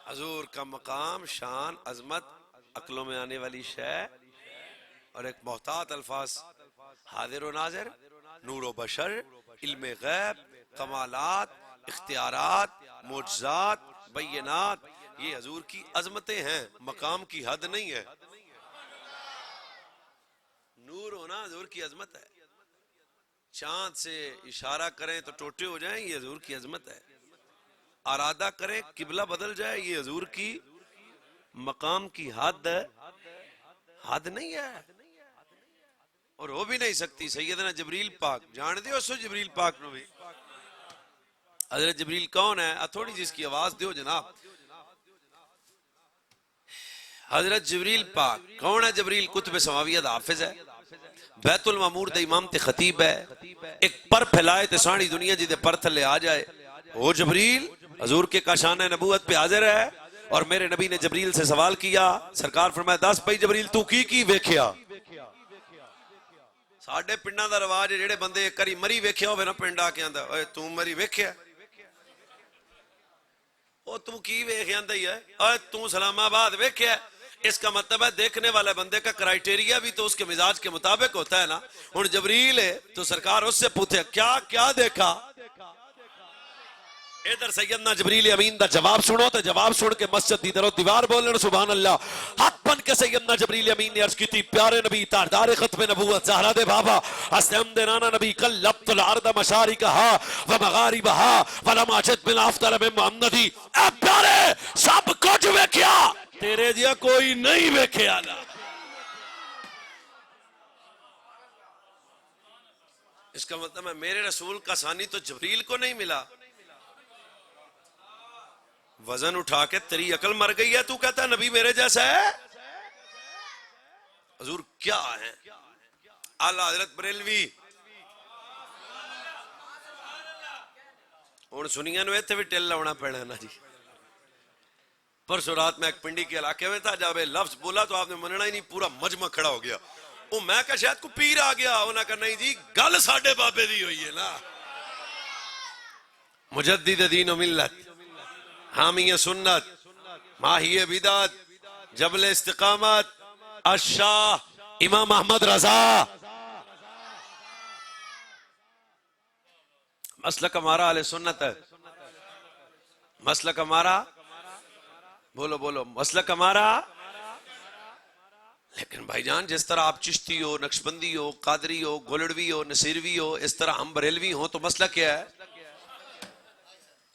S1: حضور کا مقام، شان، عظمت عقلوں میں آنے والی شے، اور ایک محتاط الفاظ، حاضر و ناظر، نور و بشر، علم غیب، کمالات، اختیارات، معجزات، بینات، یہ حضور کی عظمتیں ہیں، مقام کی حد نہیں ہے۔ نور ہونا حضور کی عظمت ہے، چاند سے اشارہ کریں تو ٹوٹے ہو جائیں، یہ حضور کی عظمت ہے، ارادہ کریں قبلہ بدل جائے، یہ حضور کی مقام کی حد نہیں ہے، اور ہو بھی نہیں سکتی۔ سیدنا جبریل پاک جان دیو سو، جبریل پاک نو بھی، حضرت جبریل کون ہے؟ تھوڑی جس کی آواز دیو جناب، حضرت جبریل پاک کون ہے؟ جبریل کتب سماویہ دا حافظ ہے، بیت المعمور دا امام تے خطیب ہے، ایک پر پھیلائے تے ساری دنیا جی دے پر تھلے آ جائے، وہ جبریل حضور کے کاشانہ نبوت پہ حاضر ہے، اور میرے نبی نے جبریل سے سوال کیا، سرکار فرمایا دس بھائی جبریل تو کی ویکھیا؟ ساڈے پنڈاں دا رواج ہے، جڑے بندے ایک کری مری ویکھیا ہوے نا پنڈ آ کے آندا اوے تو مری ویکھیا، او تو کی ویکھ آندا ہی ہے، اوے تو سلام آباد ویکھیا، اس کا مطلب ہے دیکھنے والے بندے کا کرائیٹیریا بھی تو اس کے مزاج کے مطابق ہوتا ہے نا۔ ہن جبریل ہے تو سرکار اس سے پوچھے کیا دیکھا؟ ادھر سیدنا جبریل امین دا جواب سنو، تو جواب سن کے مسجد دی درو دیوار بولن سبحان اللہ، ہاتھ بن کے سیدنا جبریل امین نے عرض کی تھی، پیارے نبی تاجدار ختم نبوت زہرا دے بابا حسن نانا نبی قلبت الارض مشارقہا ومغاربہا ولم اجد من افضل من محمدی، اے پیارے سب کچھ ویکھیا تیرے جیا کوئی نہیں ویکھیا نا۔ اس کا مطلب ہے میرے رسول کا ثانی تو جبریل کو نہیں ملا، وزن اٹھا کے تیری عقل مر گئی ہے، تو کہتا ہے نبی میرے جیسا ہے؟ حضور کیا ہے؟ اعلی حضرت بریلوی ہن سنیاں نو ایتھے بھی ٹل لاؤنا پینا نا جی۔ پرسوں رات میں ایک پنڈی کے علاقے میں تھا، جب لفظ بولا تو آپ نے مننا ہی نہیں، پورا مجمع کھڑا ہو گیا، وہ میں کہا شاید کو پیر آ گیا، انہوں نے کہا نہیں جی گل ساڈے بابے دی ہوئی ہے نا، مجدد دین و ملت، حامی سنت، ماہی بدعت، جبل استقامت، الشاہ امام احمد رضا، مسلک ہمارا اہل سنت ہے، مسلک ہمارا، بولو مسلک ہمارا۔ لیکن بھائی جان جس طرح آپ چشتی ہو، نقشبندی ہو، قادری ہو، گولڑوی ہو، نصیروی ہو، اس طرح ہم بریلوی ہوں تو مسلک کیا ہے؟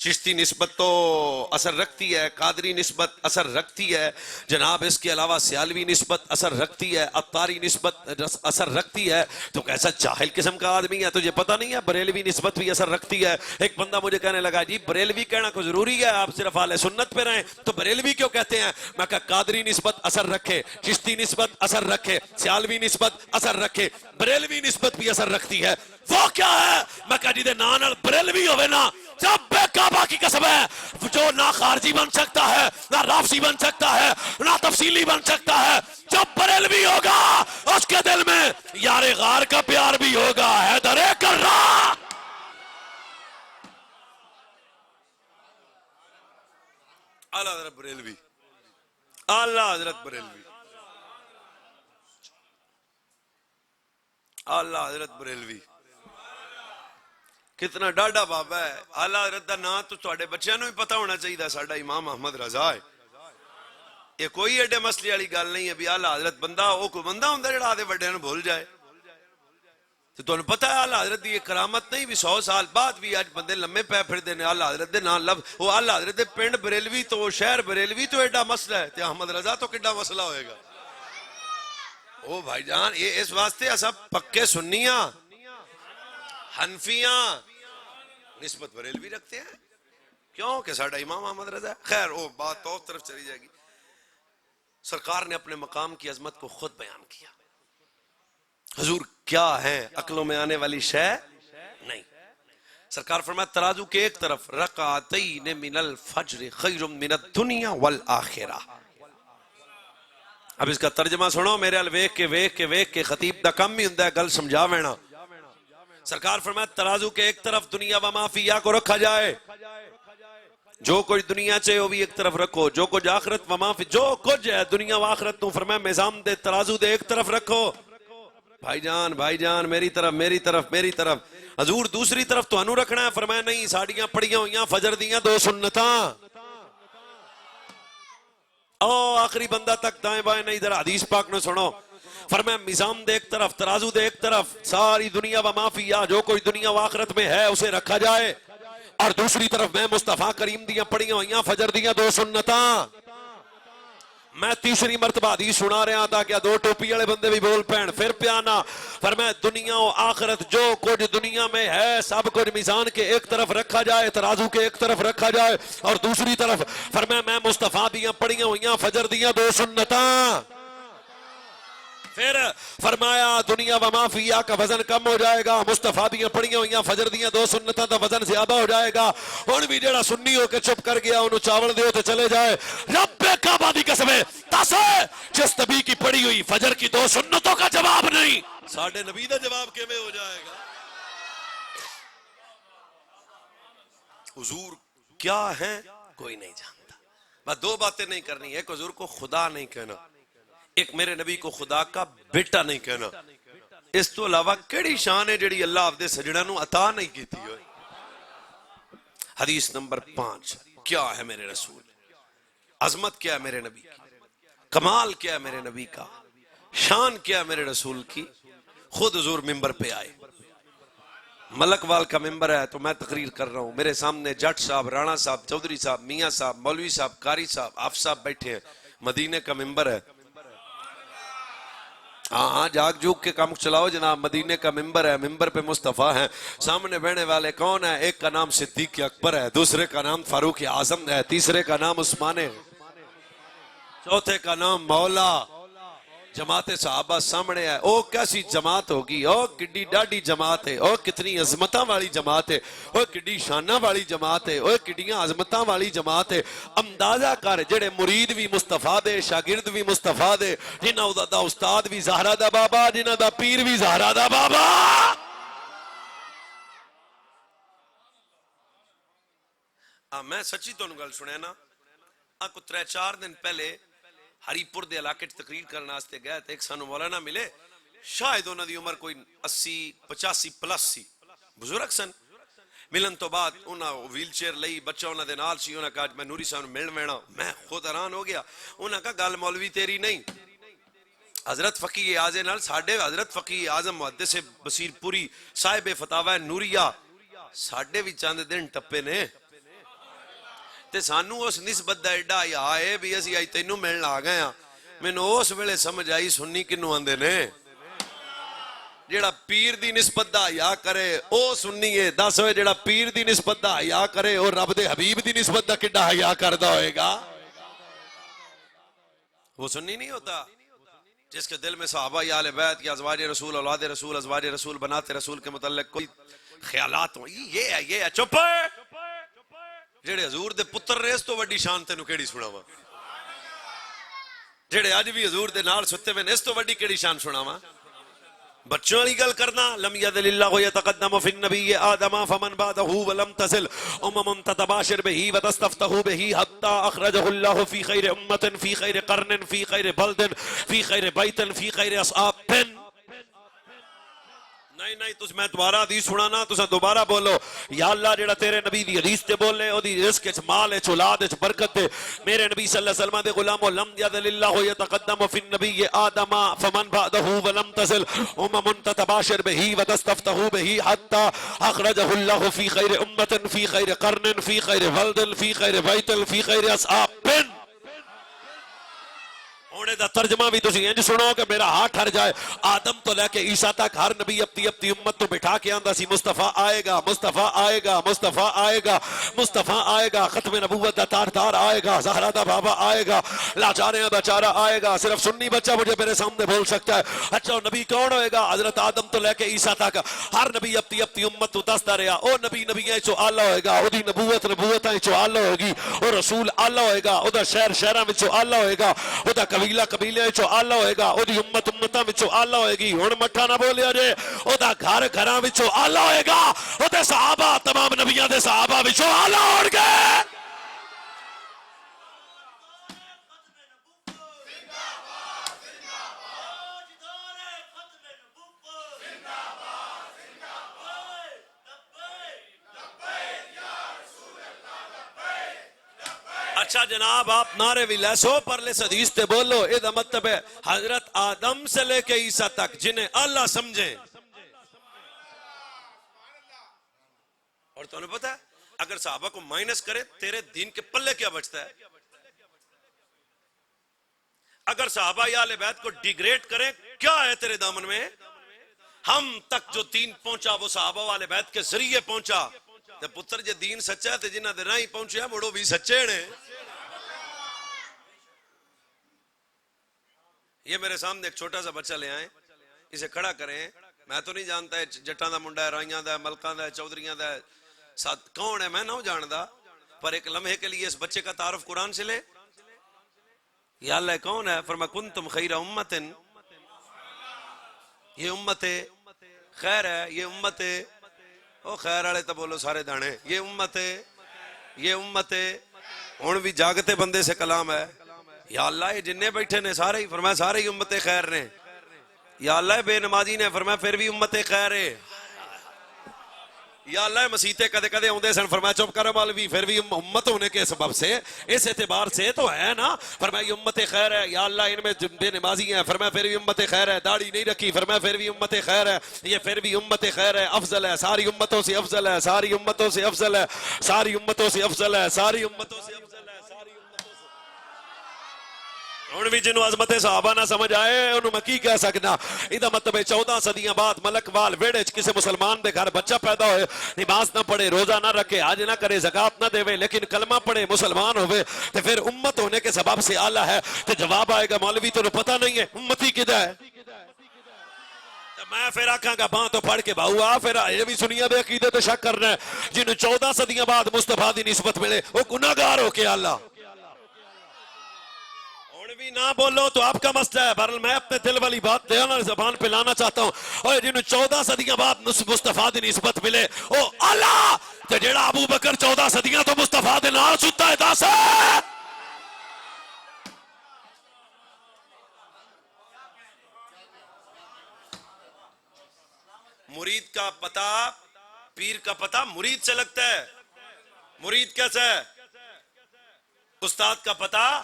S1: چشتی نسبت تو اثر رکھتی ہے، قادری نسبت اثر رکھتی ہے جناب، اس کے علاوہ سیالوی نسبت اثر رکھتی ہے، عطاری نسبت اثر رکھتی ہے. تو کیسا جاہل قسم کا آدمی ہے، تجھے پتہ نہیں ہے بریلوی نسبت بھی اثر رکھتی ہے. ایک بندہ مجھے کہنے لگا جی بریلوی کہنا کوئی ضروری ہے، آپ صرف اہل سنت پہ رہیں تو بریلوی کیوں کہتے ہیں؟ میں کہا قادری نسبت اثر رکھے، چشتی نسبت اثر رکھے، سیالوی نسبت اثر رکھے، بریلوی نسبت بھی اثر رکھتی ہے. وہ کیا ہے؟ میں کہا جی دے نانل بریلوی ہوئے نا، جب بے کعبہ کی قسم ہے، جو نہ خارجی بن سکتا ہے، نہ رافضی بن سکتا ہے، نہ تفصیلی بن سکتا ہے. جب بریلوی ہوگا اس کے دل میں یار غار کا پیار بھی ہوگا. حیدر کرہ اعلیٰ حضرت بریلوی، اعلیٰ حضرت بریلوی، اعلیٰ حضرت بریلوی کتنا ڈاڈا بابا ہے. اعلیٰ حضرت دا نام تو تواڈے بچیاں نوں بھی پتہ ہونا چاہیے. ساڈا امام احمد رضا ہے. یہ کوئی ایڈے مسئلے والی گل نہیں ہے بھی اعلیٰ حضرت بندہ وہ کوئی بندہ ہوندا جڑا آدے وڈے نوں بھول جائے. تو تانوں پتہ ہے اعلیٰ حضرت دی یہ کرامت نہیں بھی 100 سال بعد بھی اج بندے لمے پے پھردے نے اعلیٰ حضرت دے نام لب. وہ اعلیٰ حضرت دے پنڈ بریلوی تو شہر بریلوی تو ایڈا مسئلہ ہے تے احمد رضا تو کڈا مسئلہ ہوئے گا. او بھائی جان یہ اس واسطے اسا پکے سنیاں حنفیاں نسبت بریلوی رکھتے ہیں کیوں کہ ساڈا امام احمد رضا ہے. خیر وہ بات تو طرف چلی جائے گی. سرکار نے اپنے مقام کی عظمت کو خود بیان کیا. حضور کیا ہے عقلوں میں آنے والی شے نہیں. سرکار فرمایا ترازو کے ایک طرف رکعتین من الفجر خیر من الدنیا والآخرہ. اب اس کا ترجمہ سنو میرے ال ویکھ کے خطیب دا کم ہی ہوندا ہے گل سمجھا وینا. سرکار فرمایا ترازو کے ایک طرف دنیا و ما فیہا کو رکھا جائے. جو کچھ دنیا چاہے وہ بھی ایک طرف رکھو، جو کچھ آخرت و ما فی جو کچھ ہے دنیا و آخرت تو فرمایا میزان دے ترازو دے ایک طرف رکھو. بھائی جان میری طرف. حضور دوسری طرف تو انو رکھنا ہے. فرمایا نہیں ساڑیاں پڑیاں ہوئیاں فجر دیاں 2 سنتاں. آخری بندہ تک دائیں بائیں نہیں. ادھر حدیث پاک نے سنو. فرمایا میزان دے ایک طرف ترازو دے ایک طرف ساری دنیا و ما فیہا جو کوئی دنیا و آخرت میں ہے اسے رکھا جائے، اور دوسری طرف میں مصطفیٰ کریم دیاں پڑیاں ہوئیاں فجر دیاں 2 سنتاں. میں تیسری مرتبہ حدیث سنا رہا تھا کیا 2 ٹوپی والے بندے بھی بول پین پھر پیانا. فرمایا دنیا و آخرت جو کچھ دنیا میں ہے سب کچھ میزان کے ایک طرف رکھا جائے، ترازو کے ایک طرف رکھا جائے، اور دوسری طرف فرمایا میں مصطفیٰ دیاں پڑیاں ہوئیاں فجر دیاں 2 سنتاں. پھر فرمایا دنیا و ما فیہا کا وزن کم ہو جائے گا، مصطفیٰ دیاں پڑیاں ہوئیاں فجر دیاں 2 سنتاں دا وزن زیادہ ہو جائے گا. ہن بھی جڑا سنی ہو کے چپ کر گیا انہوں چاول دیو تے چلے جائے. رب کعبہ دی قسم ہے دس جس نبی کی پڑھی ہوئی فجر کی 2 سنتوں کا جواب نہیں ساڈے نبی دا جواب کیویں ہو جائے گا؟ حضور کیا ہے کوئی نہیں جانتا. بس 2 باتیں نہیں کرنی. ایک حضور کو خدا نہیں کہنا، ایک میرے نبی کو خدا کا بیٹا نہیں کہنا. اس تو علاوہ کیڑی شان ہے جڑی اللہ اپنے سجڑوں نوں عطا نہیں کیتی ہوئے. حدیث نمبر 5 کیا ہے میرے رسول، عظمت کیا ہے میرے نبی کی، کمال کیا ہے میرے نبی کا، شان کیا ہے میرے رسول کی. خود حضور ممبر پہ آئے. ملک وال کا ممبر ہے تو میں تقریر کر رہا ہوں، میرے سامنے جٹ صاحب، رانا صاحب، چودھری صاحب، میاں صاحب، مولوی صاحب، قاری صاحب، آپ صاحب بیٹھے ہیں. مدینے کا ممبر ہے. ہاں جاگ جوگ کے کام چلاؤ جناب. مدینے کا ممبر ہے، ممبر پہ مصطفیٰ ہیں. سامنے بیٹھنے والے کون ہیں؟ ایک کا نام صدیق اکبر ہے، دوسرے کا نام فاروق اعظم ہے، تیسرے کا نام عثمان ہے، چوتھے کا نام مولا. جماعت صحابہ سامنے ہے. او کیسی جماعت ہوگی، او کڈی ڈاڈی جماعت ہے، او کتنی عظمتاں والی جماعت ہے، او کڈی شانہ والی جماعت ہے، او کڈیاں عظمتاں والی جماعت ہے. اندازہ کر جڑے مرید بھی مصطفیٰ دے، شاگرد بھی مصطفیٰ دے، جنہاں دا استاد بھی زہرا دا بابا، جنہاں دا پیر بھی زہرا دا بابا. میں سچی تو گل سنے نا. کو 3-4 دن پہلے ہری پور دے علاقے تقریر کرنے واسطے گئے تے ایک سانو مولانا ملے. شاید انہاں دی عمر کوئی 80-85 پلس سی. بزرگ سن. ملن تو بعد انہاں ویل چیئر لئی، بچہ انہاں دے نال سی. انہاں کہا میں نوری صاحب ملن وینا. میں خود حیران ہو گیا. انہاں کہا گل مولوی تیری نہیں، حضرت فقیہ اعظم نال ساڈے حضرت فقیہ اعظم محدث بصیر پوری صاحب فتاوی نوریہ ساڈے بھی چند دن ٹپے نے. تے سانو اس نسبت دا ایڈا یا ہے بھی اسی آئی تینوں ملن آ گئے ہاں. مینوں اس ویلے سمجھ آئی سنی کنوں آندے نے جیڑا پیر دی نسبت دا حیا کرے او سنی ہے. دس ہوئے جیڑا پیر دی نسبت دا حیا کرے اور رب دے حبیب دی نسبت دا کڈا حیا کردا ہوئے گا. وہ سنی نہیں ہوتا جس کے دل میں صحابہ یا اہل بیت یا ازواج رسول اولاد رسول ازواج رسول بنات رسول کے متعلق کوئی خیالات ہوں. یہ ہے چپ ہے جڑے حضور دے پتر نے اس تو وڈی شان تینوں کیڑی سناواں. جڑے اج بھی حضور دے نال ستے ہوئے اس تو وڈی کیڑی شان سناواں. بچوں والی گل کرنا لم یذل اللہ یتقدم فی النبی آدم فمن بعدہ ولم تزل امم تتباشر به وتستفتح به حتى اخرجه الله في خیر امت في خیر قرن في خیر بلد في خیر بیت في خیر اصحاب. نہیں تُس میں دوبارہ حدیث سنانا تُسا دوبارہ بولو یا اللہ جڑا تیرے نبی دی حدیث تے بولے او دی رزق اچ مال اچ اولاد اچ برکت تے میرے نبی صلی اللہ علیہ وسلم دے غلام لم یذل اللہ یتقدم فی النبی آدم فمن بعدہ ولم تزل امم تتباشر به وتستفتح به حتى اخرجه الله في خیر امت في خیر قرن في خیر بلد في خیر بیت في خیر اصحاب. ہونے دا ترجمہ بھی تسی انج سنو کہ میرا ہاتھ ٹھر جائے. آدم تو لے کے عیسیٰ تک ہر نبی اپنی امت تو بٹھا کے آندا سی مصطفیٰ آئے گا مصطفیٰ آئے گا مصطفیٰ آئے گا مصطفیٰ آئے گا ختم نبوت دا تاردار آئے گا زہرا دا بابا آئے گا لاچاریاں دا چارہ آئے گا. صرف سنی بچہ مجھے میرے سامنے بول سکتا ہے. اچھا نبی کون ہوئے گا؟ حضرت آدم تو لے کے عیسیٰ تک ہر نبی اپنی امت تو دستا رہا. او نبی نبیاں چو آلہ ہوئے گا او دی نبوتاں چو آلہ ہوگی او رسول آلہ ہوئے گا او دا شہراں وچوں آلہ ہوئے گا او دا قبیلے چو آلہ ہوئے گا او دی امتاں وچوں آلہ ہوئے گی. ہن مٹھا نہ بولیا جے او دا گھراں وچوں آلہ ہوئے گا او دے صحابہ تمام نبیاں دے صحابہ وچوں آلہ ہون گے. اچھا جناب آپ نعرے بھی لیسو پر لے حدیث تے بولو. اے دا مطلب ہے حضرت آدم سے لے کے عیسیٰ تک جنہیں اللہ سمجھیں. اور تو انہیں پتا ہے اگر صحابہ کو مائنس کرے تیرے دین کے پلے کیا بچتا ہے؟ اگر صحابہ یا اہل بیت کو ڈیگریڈ کریں کیا ہے تیرے دامن میں؟ ہم تک جو دین پہنچا وہ صحابہ و اہل بیت کے ذریعے پہنچا. تے پتر جے دین سچا ہے تے جنہ دے راہیں پہنچے ہیں بڑو بھی سچے نے. یہ میرے سامنے ایک چھوٹا سا بچہ لے آئیں اسے کھڑا کریں. میں تو نہیں جانتا ہے جٹاں دا منڈا ہے رائیاں دا ہے ملکاں دا ہے چودھریاں دا ہے کون ہے میں نہ جاندا پر ایک لمحے کے لیے اس بچے کا تعارف قرآن سے لے. یا اللہ کون ہے؟ فرمایا کنتم خیر امت. یہ امت خیر ہے یہ امت او خیر والے تو بولو سارے دانے یہ امت ہن بھی جاگتے بندے سے کلام ہے. یا اللہ یہ جننے بیٹھے نے سارے ہی فرمایا سارے ہی امت خیر نے. یا اللہ بے نمازی نے فرمایا پھر بھی امت خیر ہے. یا اللہ مسیحتے کدے کدے ہوندے سن فرمایا چپ کرو مولوی پھر بھی امت ہونے کے سبب سے اس اعتبار سے تو ہے نا. فرمایا یہ امت خیر ہے. یا اللہ ان میں بے نمازی ہیں فرمایا پھر بھی امت خیر ہے. داڑھی نہیں رکھی فرمایا پھر بھی امت خیر ہے. یہ پھر بھی امت خیر ہے افضل ہے ساری امتوں سے افضل ہے ساری امتوں سے افضل ہے ساری امتوں سے افضل ہے ساری امتوں سے افضل ہے. ہن بھی جنوں عظمت صحابہ نہ سمجھ آئے انہوں میں کی کہہ سکنا. ادھا مطلب 14 صدیاں بعد ملک وال ویڑے کسی مسلمان دے گھر بچہ پیدا ہوئے نماز نہ پڑھے روزہ نہ رکھے حج نہ کرے زکات نہ دے لیکن کلمہ پڑھے مسلمان ہوئے تو پھر امت ہونے کے سبب سے آلہ ہے. تو جواب آئے گا مولوی تو پتہ نہیں ہے امتی کدھا ہے. میں پھر آکھاں گا باں تو پڑھ کے باؤ آ پھر یہ بھی سنیا دے عقیدے تو شک کرنا ہے جنہوں 14 صدیاں بعد مصطفیٰ دی نسبت ملے وہ گناہگار ہو کے اللہ بھی نہ بولو تو آپ کا مسئلہ ہے. بہرحال میں اپنے دل والی بات دیانا زبان پہ لانا چاہتا ہوں. اور جنہوں 14 صدیاں بعد مصطفیٰ دی نسبت ملے او اللہ تے جیڑا ابو بکر 14 صدیاں تو مصطفیٰ دے نال ستا ہے دس ہے. مرید کا پتہ پیر کا پتہ مرید سے لگتا ہے. مرید کیسا ہے؟ استاد کا پتہ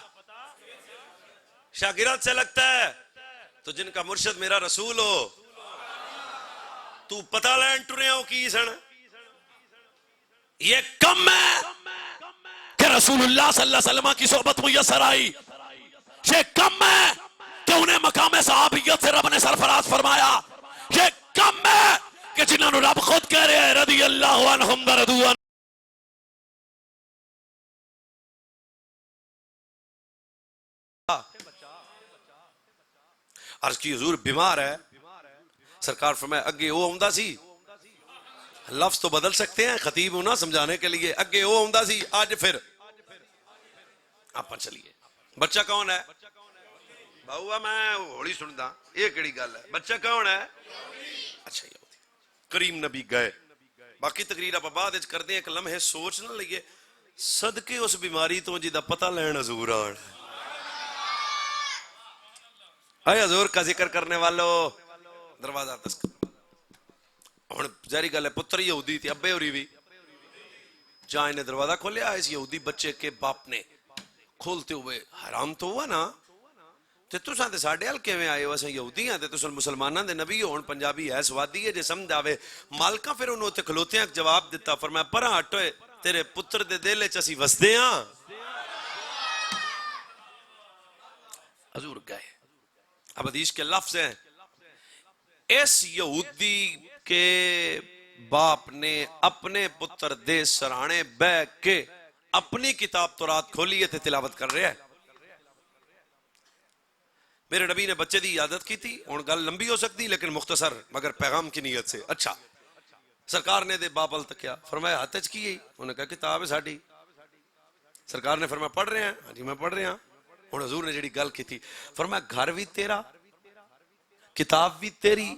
S1: شاگرد سے لگتا ہے. تو جن کا مرشد میرا رسول ہو تو پتہ لین ٹرے ہو کی سن یہ کم ہے کہ رسول اللہ صلی اللہ علیہ وسلم کی صحبت میسر آئی، یہ کم ہے کہ انہیں مقام صحابیت سے رب نے سرفراز فرمایا، یہ کم ہے کہ جنہوں نے رب خود کہہ رہے ہیں رضی اللہ عنہم ورضوا عنہ۔ عرض کی حضور بیمار ہے، سرکار فرمایا اگے وہ عمدہ سی، لفظ تو بدل سکتے ہیں خطیب ہونا سمجھانے کے لیے، اگے وہ عمدہ سی آج پھر آپ چلیے۔ بچہ کون ہے؟ باؤا میں ہولی سندا، یہ کیڑی گل ہے؟ بچہ کون ہے؟ اچھا یہودی۔ کریم نبی گئے، باقی تقریر آپ بعد وچ کردے ہیں، ایک لمحے سوچ نہ لئیے صدقے اس بیماری تو جدا پتہ لین حضور آن۔ اے حضور کا ذکر کرنے والو دروازہ دست ہن ظاہری گل ہے، پتر یہودی تھی، ابے ہوری بھی جہاں انہیں دروازہ کھولیا، اس یہودی بچے کے باپ نے کھولتے ہوئے حرام تو ہوا نا، تے تساں تے ساڈے ال کیویں آئے ہو؟ اساں یہودی ہاں تے تساں مسلماناں دے نبی ہون، پنجابی ہے سوادی ہے جے سمجھ آوے۔ مالکاں پھر انہوں تے کھلوتے ہیں جواب دیتا، فرمایا پرا ہٹ ہوئے، تیرے پتر دے دل وچ اسی وسدے ہاں۔ حضور گئے، اب حدیث کے لفظ ہیں، اس یہودی کے باپ نے اپنے پتر دے سرانے بے کے اپنی کتاب تورات کھولی ہے تے تلاوت کر رہے ہیں۔ میرے نبی نے بچے دی عادت کی تھی، اور گل لمبی ہو سکتی لیکن مختصر مگر پیغام کی نیت سے۔ اچھا سرکار نے دے باپ ال تکیا، فرمایا ہاتھ وچ کی ہے؟ انہوں نے کہا کتاب ہے ساڈی۔ سرکار نے فرمایا پڑھ رہے ہیں؟ ہاں جی میں پڑھ رہا ہوں۔ اور حضور نے جڑی گل کی تھی، فرمایا گھر بھی تیرا، کتاب بھی تیری،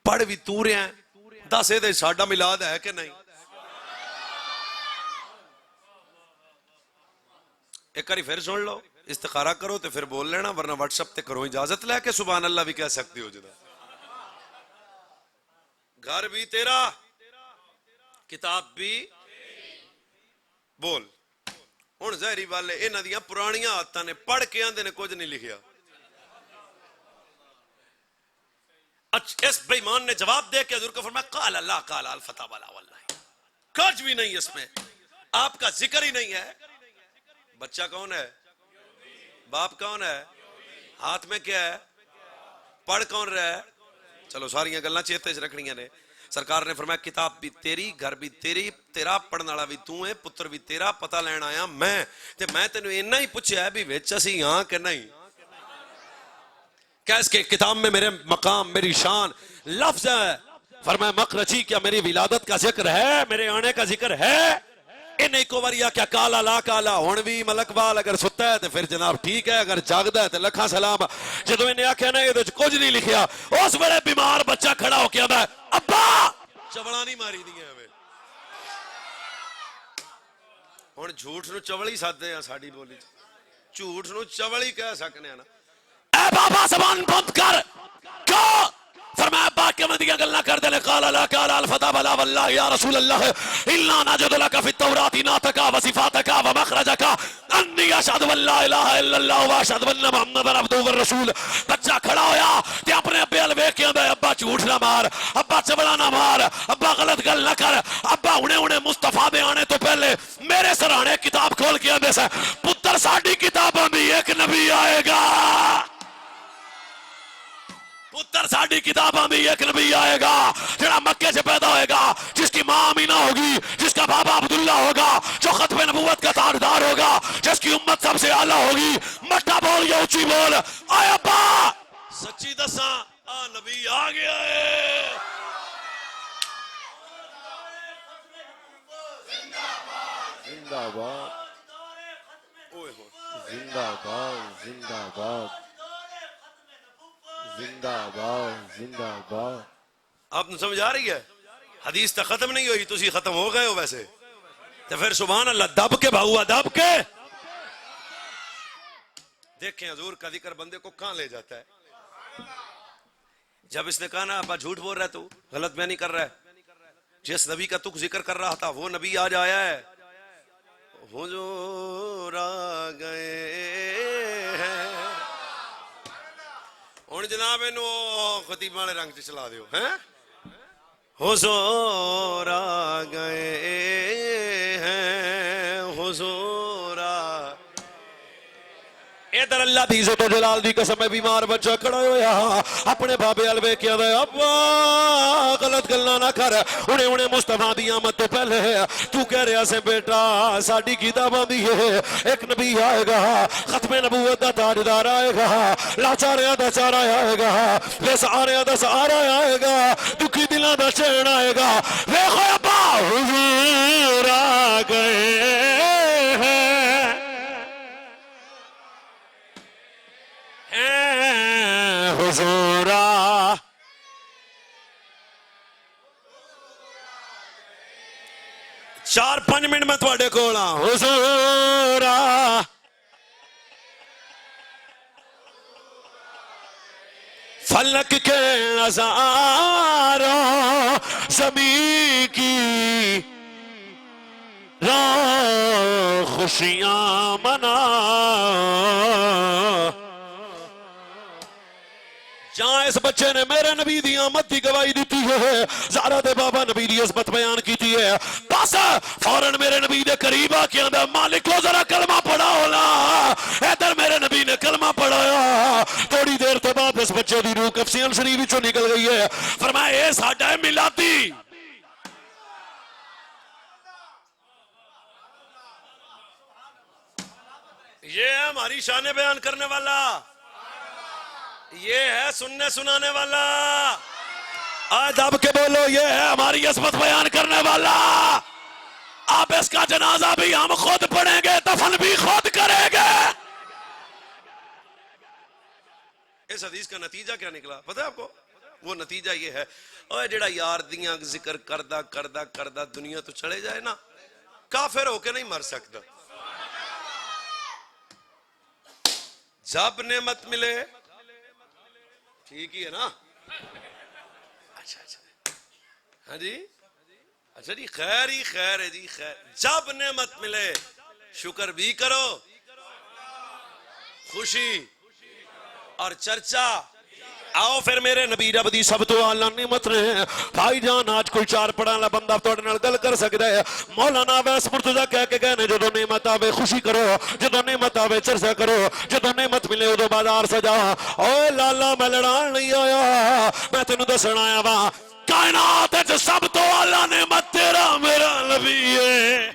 S1: پڑھ بھی تو رہا ہے، دس دے ساڈا میلاد ہے کہ نہیں؟ ایک کاری پھر سن لو، استخارہ کرو تو پھر بول لینا، ورنہ واٹس ایپ تے کرو، اجازت لے کے سبحان اللہ بھی کہہ سکتے ہو جدا۔ گھر بھی تیرا، کتاب بھی بول۔ ہن ظاہری والے انہاں دیاں پرانیاں عادتاں نے، پڑھ کے آندے نے کچھ نہیں لکھیا۔ اچھا اس بے ایمان نے جواب دے کے حضور کو فرمایا قال اللہ قال الفتح والا واللہ، کچھ بھی نہیں اس میں، آپ کا ذکر ہی نہیں ہے۔ بچہ کون ہے؟ باپ کون ہے؟ ہاتھ میں کیا ہے؟ پڑھ کون رہا ہے؟ چلو ساریاں گلاں چیتے وچ رکھنیاں نے۔ سرکار نے فرمایا کتاب بھی تیری، گھر بھی تیری، تیرا پڑھن والا بھی تو ہے، پتر بھی تیرا، پتہ لین آیا میں، تے میں تینوں اتنا ہی پوچھیا ہے بھی وچ اسی ہاں کہ نہیں؟ کیا اس کے کتاب میں میرے مقام، میری شان لفظ ہے؟ فرمایا مقرچی کیا میری ولادت کا ذکر ہے، میرے آنے کا ذکر ہے؟ انہیں کو وریا کیا کالا لا کالا ہون بھی ملک بال، اگر ستا ہے تو پھر جناب ٹھیک ہے، اگر جاگدا ہے تو لکھاں سلام۔ جدو انہیں آکھیا نہیں یہ کچھ نہیں لکھیا، اس بڑے بیمار بچہ کھڑا ہو کے آندا ہے ابا چوڑا نہیں ماری دیاں ہمیں۔ ہن جھوٹ نو چوڑ ہی سادے ہیں ساڈی بولی، جھوٹ نو چوڑ ہی کہہ سکنے ہیں نا۔ اے بابا زبان بند کر، کیوں؟ فرمایا ابا کے مدیہ گلنا کر دے لے قال لا قال الفتح بلا واللہ یا رسول اللہ الا نجد لك في التوراة نعتك وصفاتك ومخرجك انی اشہد ان لا الہ الا اللہ واشہد ان محمد عبدہ والرسول۔ بچہ کھڑا ہویا تے اپنے ابے ال ویکھ کے آندا ابا جھوٹ نہ مار، ابا چبڑا نہ مار، ابا غلط گل نہ کر، ابا ہنے مصطفیٰ دے آنے تو پہلے میرے سرانے کتاب کھول کے آندے سے پتر ساڈی کتاباں بھی ایک نبی آئے گا، پتر ساڈی کتاباں بھی ایک نبی آئے گا جڑا مکے سے پیدا ہوئے گا، جس کی ماں آمینہ ہوگی، جس کا بابا عبداللہ ہوگا، جو ختم نبوت کا تاجدار ہوگا، جس کی امت سب سے اعلیٰ ہوگی۔ مٹا بول یا اونچی بول، آئے ابا سچی دساں آ نبی آ گیا ہے۔
S2: زندہ باد، زندہ باد، زندہ باد، زندہ باد، زندہ باد۔
S1: آپ نے سمجھ آ رہی ہے؟ حدیث تا ختم نہیں ہوئی، تسی ختم ہو گئے ہو ویسے، تو پھر سبحان اللہ دب کے بھاؤا دب کے۔ دیکھیں حضور کا ذکر بندے کو کہاں لے جاتا ہے۔ جب اس نے کہا نا ابا جھوٹ بول رہا ہے، تو غلط بیانی کر رہا ہے، جس نبی کا تو ذکر کر رہا تھا وہ نبی آج آیا ہے۔ حضور آ گئے ہیں، ہن جناب انہوں خطیب والے رنگ چ چلا دیو ہیں۔ حضور آ گئے ہیں، حضور اللہ دی عزت و جلال دی قسم ہے بیمار بچہ کھڑا ہویا اپنے بابے ال ویکھ کے آندا ابا غلط گلاں نہ کر انہیں مصطفیٰ دی آمد تو پہلے تو کہہ رہا سے بیٹا ساڈی کتاب آندی ہے ایک نبی آئے گا ختم نبوت دا تاجدار آئے گا لاچاریاں دا چارہ آئے گا بے سہاریاں دا سہارا آئے گا دکھی دلاں دا چین آئے گا ویکھو ابا حضور آ گئے حضورا 4-5 منٹ میں تھوڑے کول ہاں حضورا فلک کے نظاروں زمین کی راہ خوشیاں منا جہاں اس بچے نے میرے نبی دی آمد دی گواہی دیتی ہے زہرا دے بابا نبی دی عظمت بیان کیتی ہے بس فوراً میرے نبی دے قریب آ کے آندا مالکو ذرا کلمہ پڑھا ہولا ادھر میرے نبی نے کلمہ پڑھایا تھوڑی دیر تو بعد اس بچے دی روح کفسیان شریف وچوں نکل گئی ہے فرمایا اے ساڈا ہے میلادی یہ ہے ہماری شان بیان کرنے والا یہ ہے سننے سنانے والا آج دب کے بولو یہ ہے ہماری عظمت بیان کرنے والا اب اس کا جنازہ بھی ہم خود پڑھیں گے دفن بھی خود کریں گے اس حدیث کا نتیجہ کیا نکلا پتہ ہے آپ کو وہ نتیجہ یہ ہے اوہ جڑا یار دیاں ذکر کردہ دنیا تو چلے جائے نا کافر ہو کے نہیں مر سکتا جب نعمت ملے ٹھیک ہی ہے نا اچھا ہاں جی اچھا جی خیر ہی خیر ہے جی خیر جب نعمت ملے شکر بھی کرو خوشی اور چرچا آؤ پھر میرے نبی رب دی سب تو اعلیٰ نعمت نے بھائی جان آج کوئی چار پڑھا لا بندہ توڑے نال گل کر سکتا ہے مولانا ویس مرتضیٰ کہہ کے گئے نے جدو نعمت آوے خوشی کرو جدو نعمت آوے چرچا کرو جدو نعمت ملے ادو بازار سجا اوے لالا میں لڑان نہیں آیا میں تینوں دسن آیا وا کائنات وچ سب تو اعلیٰ نعمت تیرا میرا نبی ہے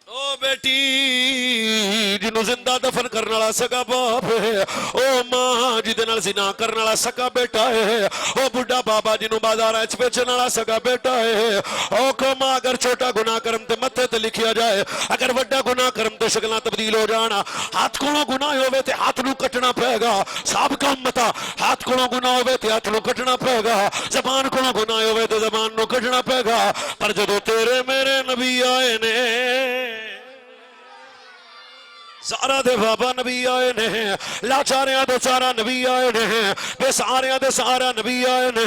S1: او بیٹی جنوں زندہ دفن کرنے والا سگا باپ ہے او ماں جدے نال زنا کرنے والا سگا بیٹا ہے او بڈھا بابا جنوں بازار وچ بیچن والا سگا بیٹا ہے او قوم اگر چھوٹا گناہ کرم تے متھے تے لکھیا جائے اگر بڑا گناہ کرم تے شکلاں تبدیل ہو جانا ہاتھ کولوں گناہ ہوے تے ہاتھ نوں کٹنا پے گا سابقہ امتا ہاتھ کولوں گناہ ہوے تے ہاتھ نوں کٹنا پے گا زبان کولوں گناہ ہوے تے زبان نوں کٹنا پے گا پر جدوں تیرے میرے نبی آئے نے سارا دے بابا نبی آئے نے لاچاریاں دے چارا نبی آئے نے بے سہاریاں دے سہارا نبی آئے نے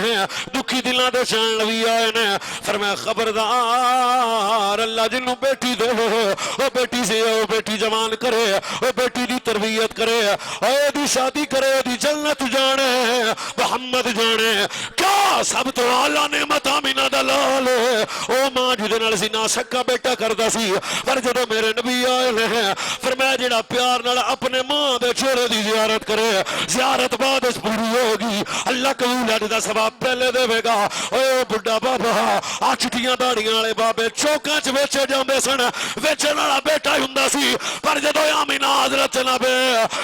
S1: دکھی دلاں دے چین نبی آئے نے فرمایا خبردار اللہ جنوں بیٹی دے او بیٹی سے او بیٹی جوان کرے او بیٹی دی تربیت کرے او دی شادی کرے دی جنت جانے محمد جانے کیا سب تو اعلیٰ نعمت آمینہ دا لال او ماں جدے نال زنا سکا بیٹا کردا سی پر جدوں میرے نبی آئے نے فرمایا جڑا پیار نال اپنے ماں دے چہرے دی زیارت کرے زیارت بعد اس پوری ہوگی اللہ قبول ہے دا ثواب پہلے دے گا اے بڈھا بابا آ چٹیاں داڑیاں والے بابے چوکاں چ ویچے جاندے سن ویچن والا بیٹا ہی ہوندا سی پر جدوں آمینہ حضرت جناب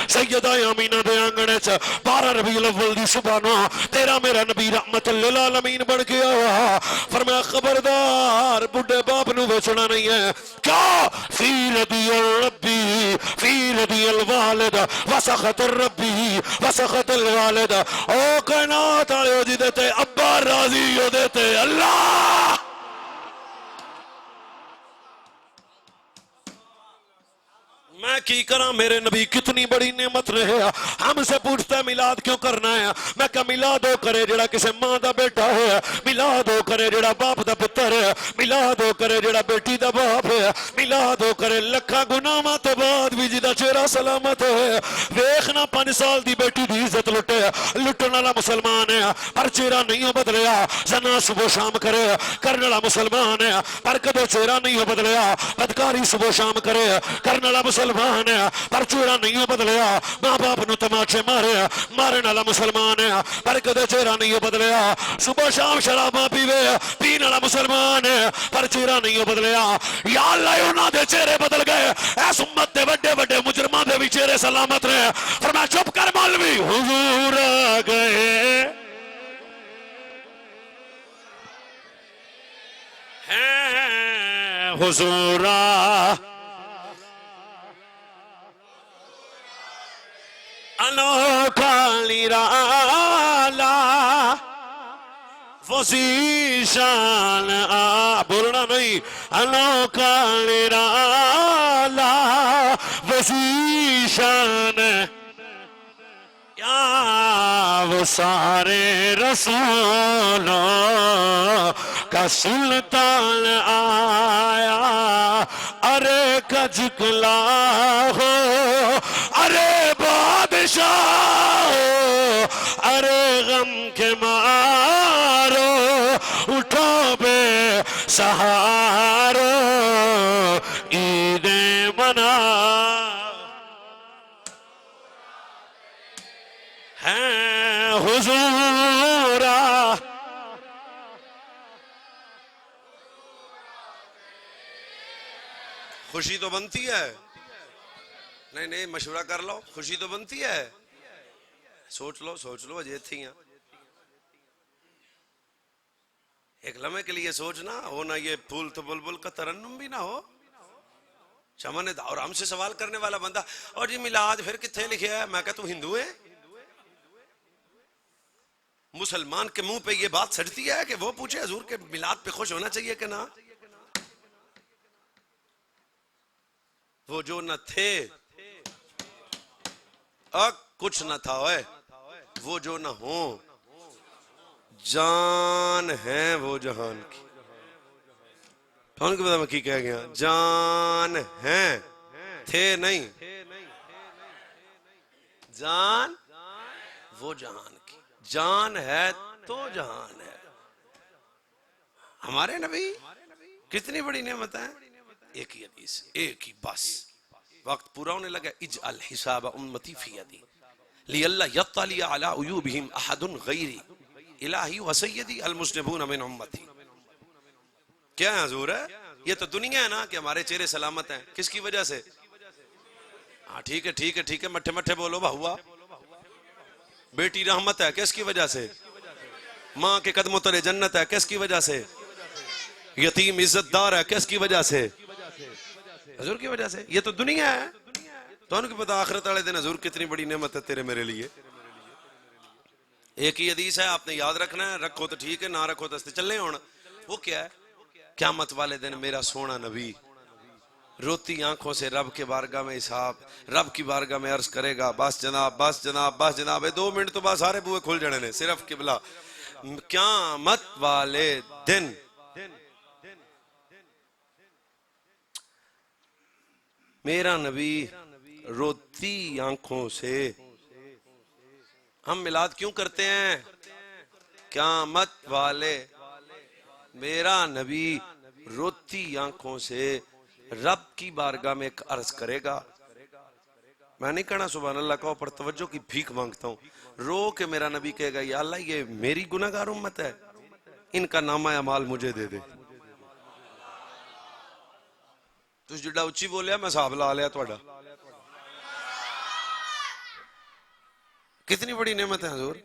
S1: سیدہ آمینہ دے آنگنے چ 12 ربیع الاول دی صبح نو تیرا میرا نبی رحمت للعالمین بن کے آیا فرمایا خبردار بڈھے باپ نو ویچنا نہیں ہے کیا فی رضی الربی فی رضی الوالد وسخط الربی وسخط الوالد او کائنات والے ہو جی دیتے ابا راضی ہو دیتے اللہ میں کی کرا میرے نبی کتنی بڑی نعمت رہے ہم سے پوچھتا ہے میلاد کیوں کرنا ہے میں کہا میلاد ہو کرے جڑا کسے ماں دا بیٹا ہے میلاد ہو کرے جڑا باپ دا پتر ہے میلاد ہو کرے جڑا بیٹی دا باپ ہے میلاد ہو کرے لکھا گناہاں تو بعد بھی جدا چہرہ سلامت ہے ویکھنا 5 سال دی بیٹی دی عزت لٹے لٹن والا مسلمان ہے پر چہرہ نہیں بدلیا زنا صبح شام کرے کرنے والا مسلمان ہے پر کدے چہرہ نہیں بدلیا بدکاری صبح شام کرے کرنے والا مسلمان
S3: مسلمان ہے پر چہرہ نہیں بدلیا ماں باپ نو تماچے مارے مارن والا مسلمان ہے پر کدے چہرہ نہیں بدلیا صبح شام شراباں پیوے پین والا مسلمان ہے پر چہرہ نہیں بدلیا یا اللہ انہاں دے چہرے بدل گئے اس امت دے بڑے بڑے مجرماں دے بھی چہرے سلامت رہے فرمایا چپ کر مولوی حضور آ گئے ہیں حضور انوکھا نرالا وسیع شان بولنا نہیں انوکھا نرالا وسیع شان کیا وہ سارے رسولوں کا سلطان آیا ارے کجکلا ہو ارے بادشاہ ہو ارے غم کے مارو اٹھو بے سہارو عید منا ہیں حضور
S1: خوشی تو بنتی ہے نہیں مشورہ کر لو خوشی تو بنتی ہے سوچ لو اجے تھی ہیں ایک لمحے کے لیے سوچنا ہو نہ یہ پھول تو بلبل کا ترنم بھی نہ ہو چمن اور ہم سے سوال کرنے والا بندہ اور جی میلاد پھر کتنے لکھیا ہے میں کہتا ہوں ہندو ہے مسلمان کے منہ پہ یہ بات سڑتی ہے کہ وہ پوچھے حضور کے میلاد پہ خوش ہونا چاہیے کہ نہ وہ جو نہ تھے کچھ نہ تھا وہ جو نہ ہوں جان ہے وہ جہان کی کون کے پتا میں کی کہہ گیا جان ہیں تھے نہیں جان وہ جہان کی جان ہے تو جہان ہے ہمارے نبی کتنی بڑی نعمت ہے ایک ہی حدیث ایک ہی بس وقت پورا ہونے لگا اجعل حساب امتی فی یدی لی اللہ یطلع علی عیوبہم احد غیری الہی و سیدی المذنبون من امتی کیا ہے حضور ہے یہ تو دنیا ہے نا کہ ہمارے چہرے سلامت ہیں کس کی وجہ سے ہاں ٹھیک ہے مٹھے مٹھے بولو بہوا بیٹی رحمت ہے کس کی وجہ سے ماں کے قدموں تلے جنت ہے کس کی وجہ سے یتیم عزت دار ہے کس کی وجہ سے حضور کی وجہ سے یہ تو دنیا ہے تو ان کو پتا آخرت والے دن حضور کتنی بڑی نعمت ہے تیرے میرے لیے ایک ہی حدیث ہے آپ نے یاد رکھنا ہے رکھو تو ٹھیک ہے نہ رکھو تو چلے ہونا وہ کیا ہے قیامت والے دن میرا سونا نبی روتی آنکھوں سے رب کے بارگاہ میں حساب رب کی بارگاہ میں عرض کرے گا بس جناب 2 منٹ تو بعد سارے بوئے کھل جانے نے صرف قبلہ قیامت والے دن میرا نبی روتی آنکھوں سے ہم میلاد کیوں کرتے ہیں قیامت والے میرا نبی روتی آنکھوں سے رب کی بارگاہ میں ایک عرض کرے گا میں نہیں کہنا سبحان اللہ کہو پر توجہ کی بھیک مانگتا ہوں رو کے میرا نبی کہے گا یا اللہ یہ میری گناہگار امت ہے ان کا نامہ اعمال مجھے دے دے تو جڑا اچھی بولیا میں صاحب لا لیا توڑا کتنی بڑی نعمت ہے حضور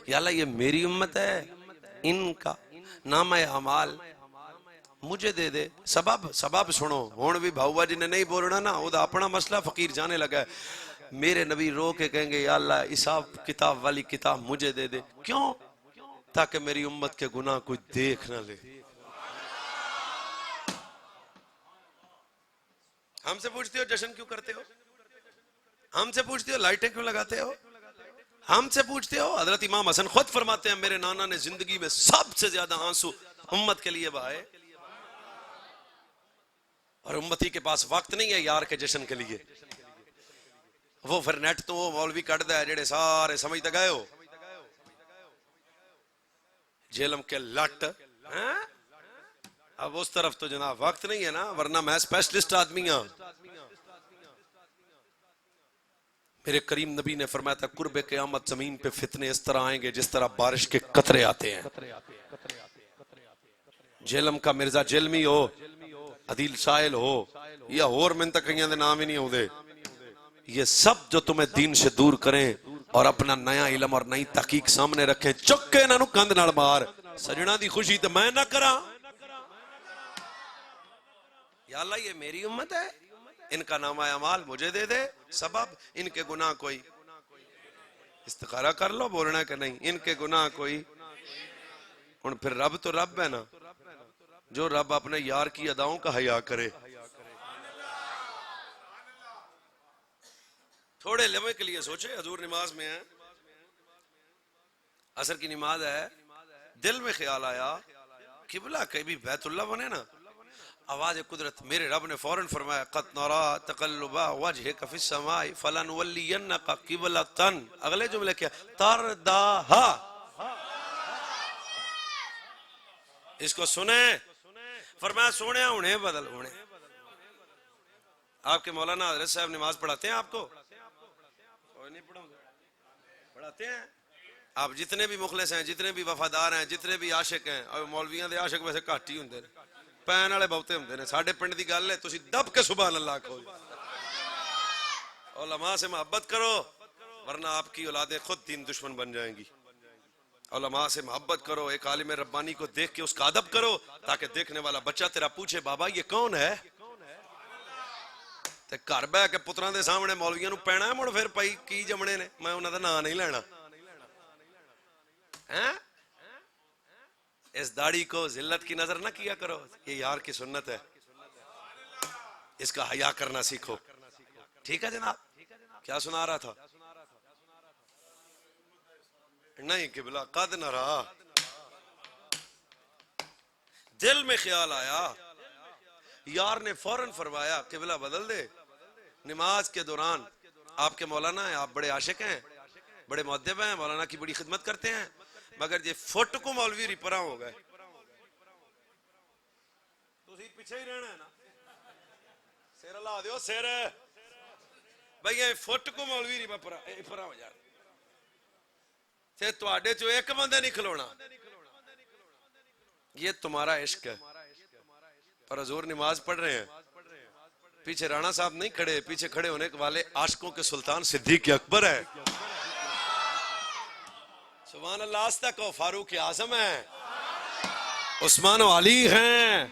S1: یا اللہ یہ میری امت ہے ان کا نامہ اعمال مجھے دے دے سبب سنو ہون بھی بھاؤا جی نے نہیں بولنا نا وہ اپنا مسئلہ فقیر جانے لگا ہے میرے نبی رو کے کہیں گے یا اللہ حساب کتاب والی کتاب مجھے دے دے کیوں تاکہ میری امت کے گناہ کوئی دیکھ نہ لے ہم سے پوچھتے ہو جشن کیوں کرتے ہو ہم سے پوچھتے ہو لائٹیں کیوں لگاتے ہو ہم سے پوچھتے ہو حضرت امام حسن خود فرماتے ہیں میرے نانا نے زندگی میں سب سے زیادہ آنسو امت کے لیے بہائے اور امتی کے پاس وقت نہیں ہے یار کے جشن کے لیے وہ پھر نیٹ تو وہ مولوی کٹ دا ہے جڑے سارے سمجھتے گئے ہو جیلم کے لٹ اب اس طرف تو جناب وقت نہیں ہے نا ورنہ میں اسپیشلسٹ آدمی ہوں میرے کریم نبی نے فرمایا تھا قرب قیامت زمین پہ فتنے اس طرح آئیں گے جس طرح بارش کے قطرے آتے ہیں. جیلم کا مرزا جیلمی ہو، عدیل سائل ہو، یا اور منتقیاں دے نام ہی نہیں ہو دے، یہ سب جو تمہیں دین سے دور کریں اور اپنا نیا علم اور نئی تحقیق سامنے رکھیں، چکے انہاں نو کندھ نال مار. سجنا دی خوشی تے میں نہ کراں. یا اللہ یہ میری امت ہے، ان کا نامہ اعمال مجھے دے دے، سبب ان کے گناہ کوئی. استخارہ کر لو بولنا کہ نہیں، ان کے گناہ کوئی. اور پھر رب تو رب ہے نا، جو رب اپنے یار کی اداؤں کا حیا کرے. تھوڑے لمحے کے لیے سوچے، حضور نماز میں ہے، عصر کی نماز ہے، دل میں خیال آیا قبلہ کبھی بیت اللہ بنے نا. آواز قدرت، میرے رب نے فوراً فرمایا قد نرا تقلب وجهك في السماء فلنولينك قبلة. اگلے جملے کیا؟ ترداها. اس کو سنیں، فرمایا سونے ہونے بدل ہونے. آپ کے مولانا حضرت صاحب نماز پڑھاتے ہیں آپ کو؟ کوئی نہیں پڑھاتے ہیں. آپ جتنے بھی مخلص ہیں، جتنے بھی وفادار ہیں، جتنے بھی عاشق ہیں، اور مولویاں دے عاشق ویسے گھٹ ہی ہوندے نے، پین والے بہتے ہوندے نے. ساڈے پنڈ دی گل ہے، تسی دب کے سبحان اللہ کہو. علماء سے محبت کرو ورنہ آپ کی اولادیں خود دین دشمن بن جائیں گی. علماء سے محبت کرو، ایک عالم ربانی کو دیکھ کے اس کا ادب کرو تاکہ دیکھنے والا بچہ تیرا پوچھے بابا یہ کون ہے. تے گھر بہ کے پتراں دے سامنے مولویاں نو پینا ہے مڑ پھر پئی کی جمنے نے، میں انہاں دا نام نہیں لینا. اس داڑھی کو ذلت کی نظر نہ کیا کرو، یہ یار کی سنت ہے، اس کا حیا کرنا سیکھو. ٹھیک ہے جناب. کیا سنا رہا تھا؟ نہیں قبلہ قد نرا. دل میں خیال آیا، یار نے فوراً فرمایا قبلہ بدل دے. نماز کے دوران آپ کے مولانا ہیں، آپ بڑے عاشق ہیں، بڑے مؤدب ہیں، مولانا کی بڑی خدمت کرتے ہیں، مگر یہ فٹ کو مولوی ریپراں ہو گئے. تسی پیچھے ہی رہنا ہے نا، سیر اللہ دیو سیر بھئی یہ فٹ کو مولوی ریپراں ہو جائے. پھر تواڈے چو ایک بندے نہیں کھلونا. یہ تمہارا عشق ہے. پر حضور نماز پڑھ رہے ہیں، پیچھے رانا صاحب نہیں کھڑے، پیچھے کھڑے ہونے والے عاشقوں کے سلطان صدیق اکبر ہے. سبحان اللہ. آستہ کو فاروق اعظم ہیں، عثمان و علی ہیں.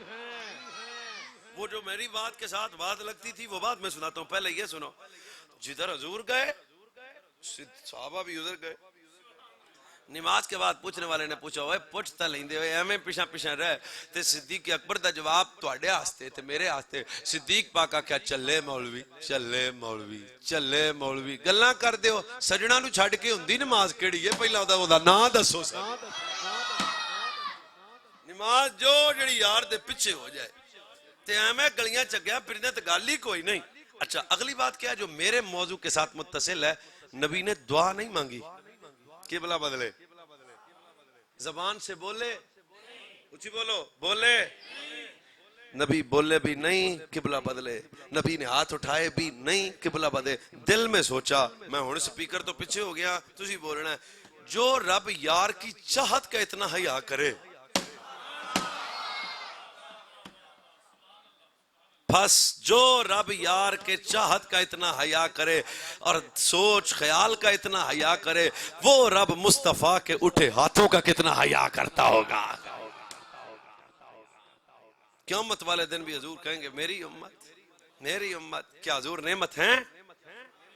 S1: وہ جو میری بات کے ساتھ بات لگتی تھی وہ بات میں سناتا ہوں. پہلے یہ سنو، جدھر حضور گئے صحابہ بھی ادھر گئے. نماز کے بعد پوچھنے والے نے پوچھا ہوئے پوچھتا لیندے ہوئے ایمیں پیشاں پیشاں رہ تے صدیق اکبر دا جواب تواڈے واسطے تے میرے واسطے. صدیق پاک آکھیا چلے مولوی چلے مولوی چلے مولوی. گلاں کر دیو سجنا نو چھڈ کے ہوندی نماز کیڑی ہے؟ پہلا دا نام دسو. نماز جو جڑی یار دے پیچھے ہو جائے تے ایویں گلیاں چگیا پھرنے تے گل ہی کوئی نہیں. اچھا اگلی بات کیا ہے جو میرے موضوع کے ساتھ متصل ہے، نبی نے دعا نہیں مانگی قبلہ بدلے. زبان سے بولے، اچھی بولو، بولے نبی بولے بھی نہیں قبلہ بدلے. نبی نے ہاتھ اٹھائے بھی نہیں قبلہ بدلے. دل میں سوچا میں ہن سپیکر تو پیچھے ہو گیا، تسی بولنا ہے. جو رب یار کی چاہت کا اتنا حیا کرے، بس جو رب یار کے چاہت کا اتنا حیا کرے اور سوچ خیال کا اتنا حیا کرے، وہ رب مصطفیٰ کے اٹھے ہاتھوں کا کتنا حیا کرتا ہوگا. قیامت والے دن بھی حضور کہیں گے میری امت میری امت. کیا حضور نعمت ہیں؟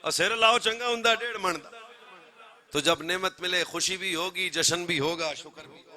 S1: اور سیر لاؤ چنگا ہندہ 1.5 من دا. تو جب نعمت ملے خوشی بھی ہوگی، جشن بھی ہوگا، شکر بھی ہوگا.